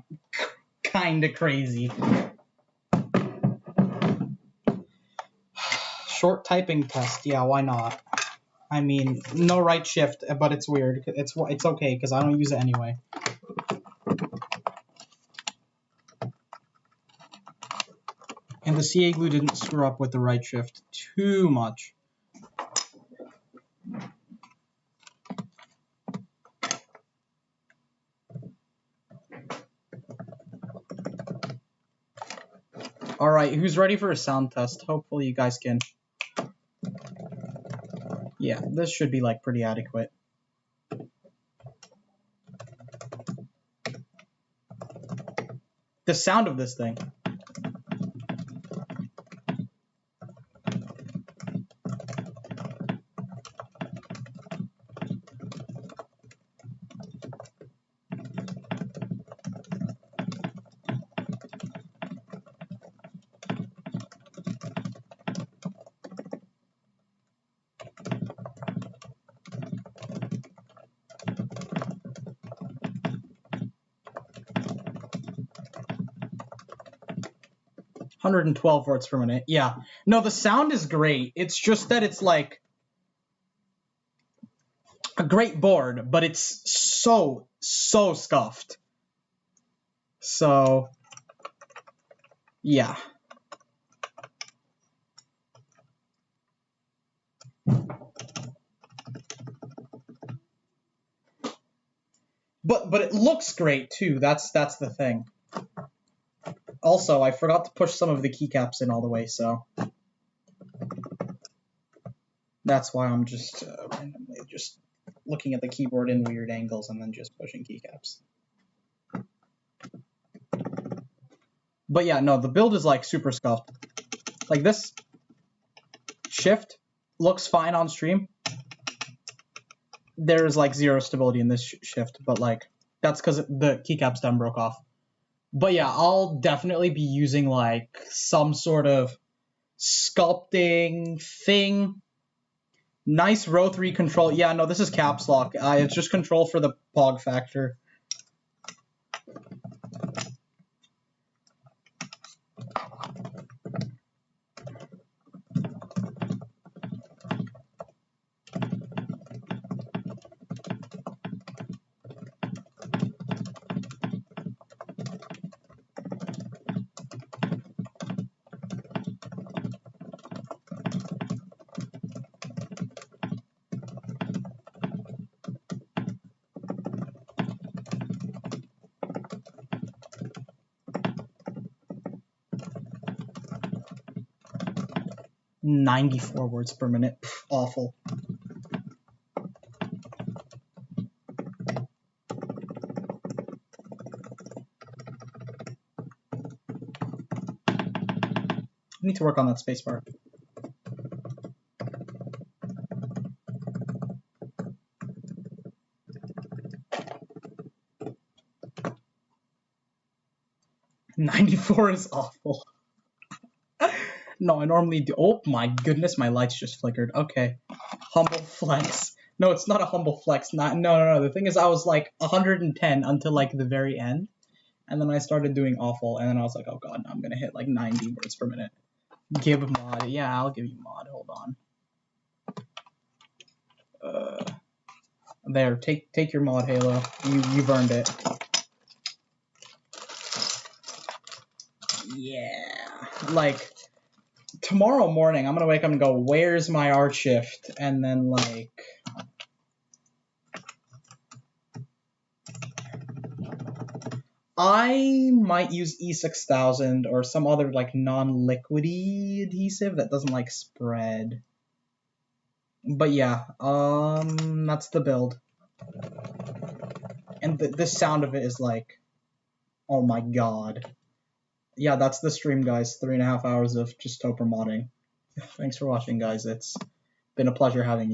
Speaker 1: kinda crazy. Short typing test, yeah, why not? I mean, no right shift, but it's weird. It's okay, because I don't use it anyway. And the CA glue didn't screw up with the right shift too much. Alright, who's ready for a sound test? Hopefully you guys can. Yeah, this should be like pretty adequate. The sound of this thing. $112 per minute. Yeah. No, the sound is great. It's just that it's like a great board, but it's so scuffed. So, yeah. But it looks great too. That's the thing. Also, I forgot to push some of the keycaps in all the way, so that's why I'm just randomly just looking at the keyboard in weird angles and then just pushing keycaps. But yeah, no, the build is like super scuffed. Like this shift looks fine on stream. There's like zero stability in this shift, but like that's because the keycap stem broke off. But yeah, I'll definitely be using like some sort of sculpting thing. Nice row 3 control. Yeah, no, this is caps lock. It's just control for the pog factor. 94 words per minute. Pff, awful. I need to work on that spacebar. $94 is awful. No, I normally do. Oh my goodness, my lights just flickered. Okay. Humble flex. No, it's not a humble flex. No. The thing is, I was like 110 until like the very end. And then I started doing awful. And then I was like, oh god, I'm going to hit like 90 words per minute. Give mod. Yeah, I'll give you mod. Hold on. There, take your mod, Halo. You've earned it. Yeah. Like, tomorrow morning, I'm gonna wake up and go, where's my art shift? And then, like... I might use E6000 or some other, like, non-liquidy adhesive that doesn't, like, spread. But yeah, that's the build. And the sound of it is like, oh my god. Yeah, that's the stream, guys. 3.5 hours of just Topper modding. Thanks for watching, guys. It's been a pleasure having you.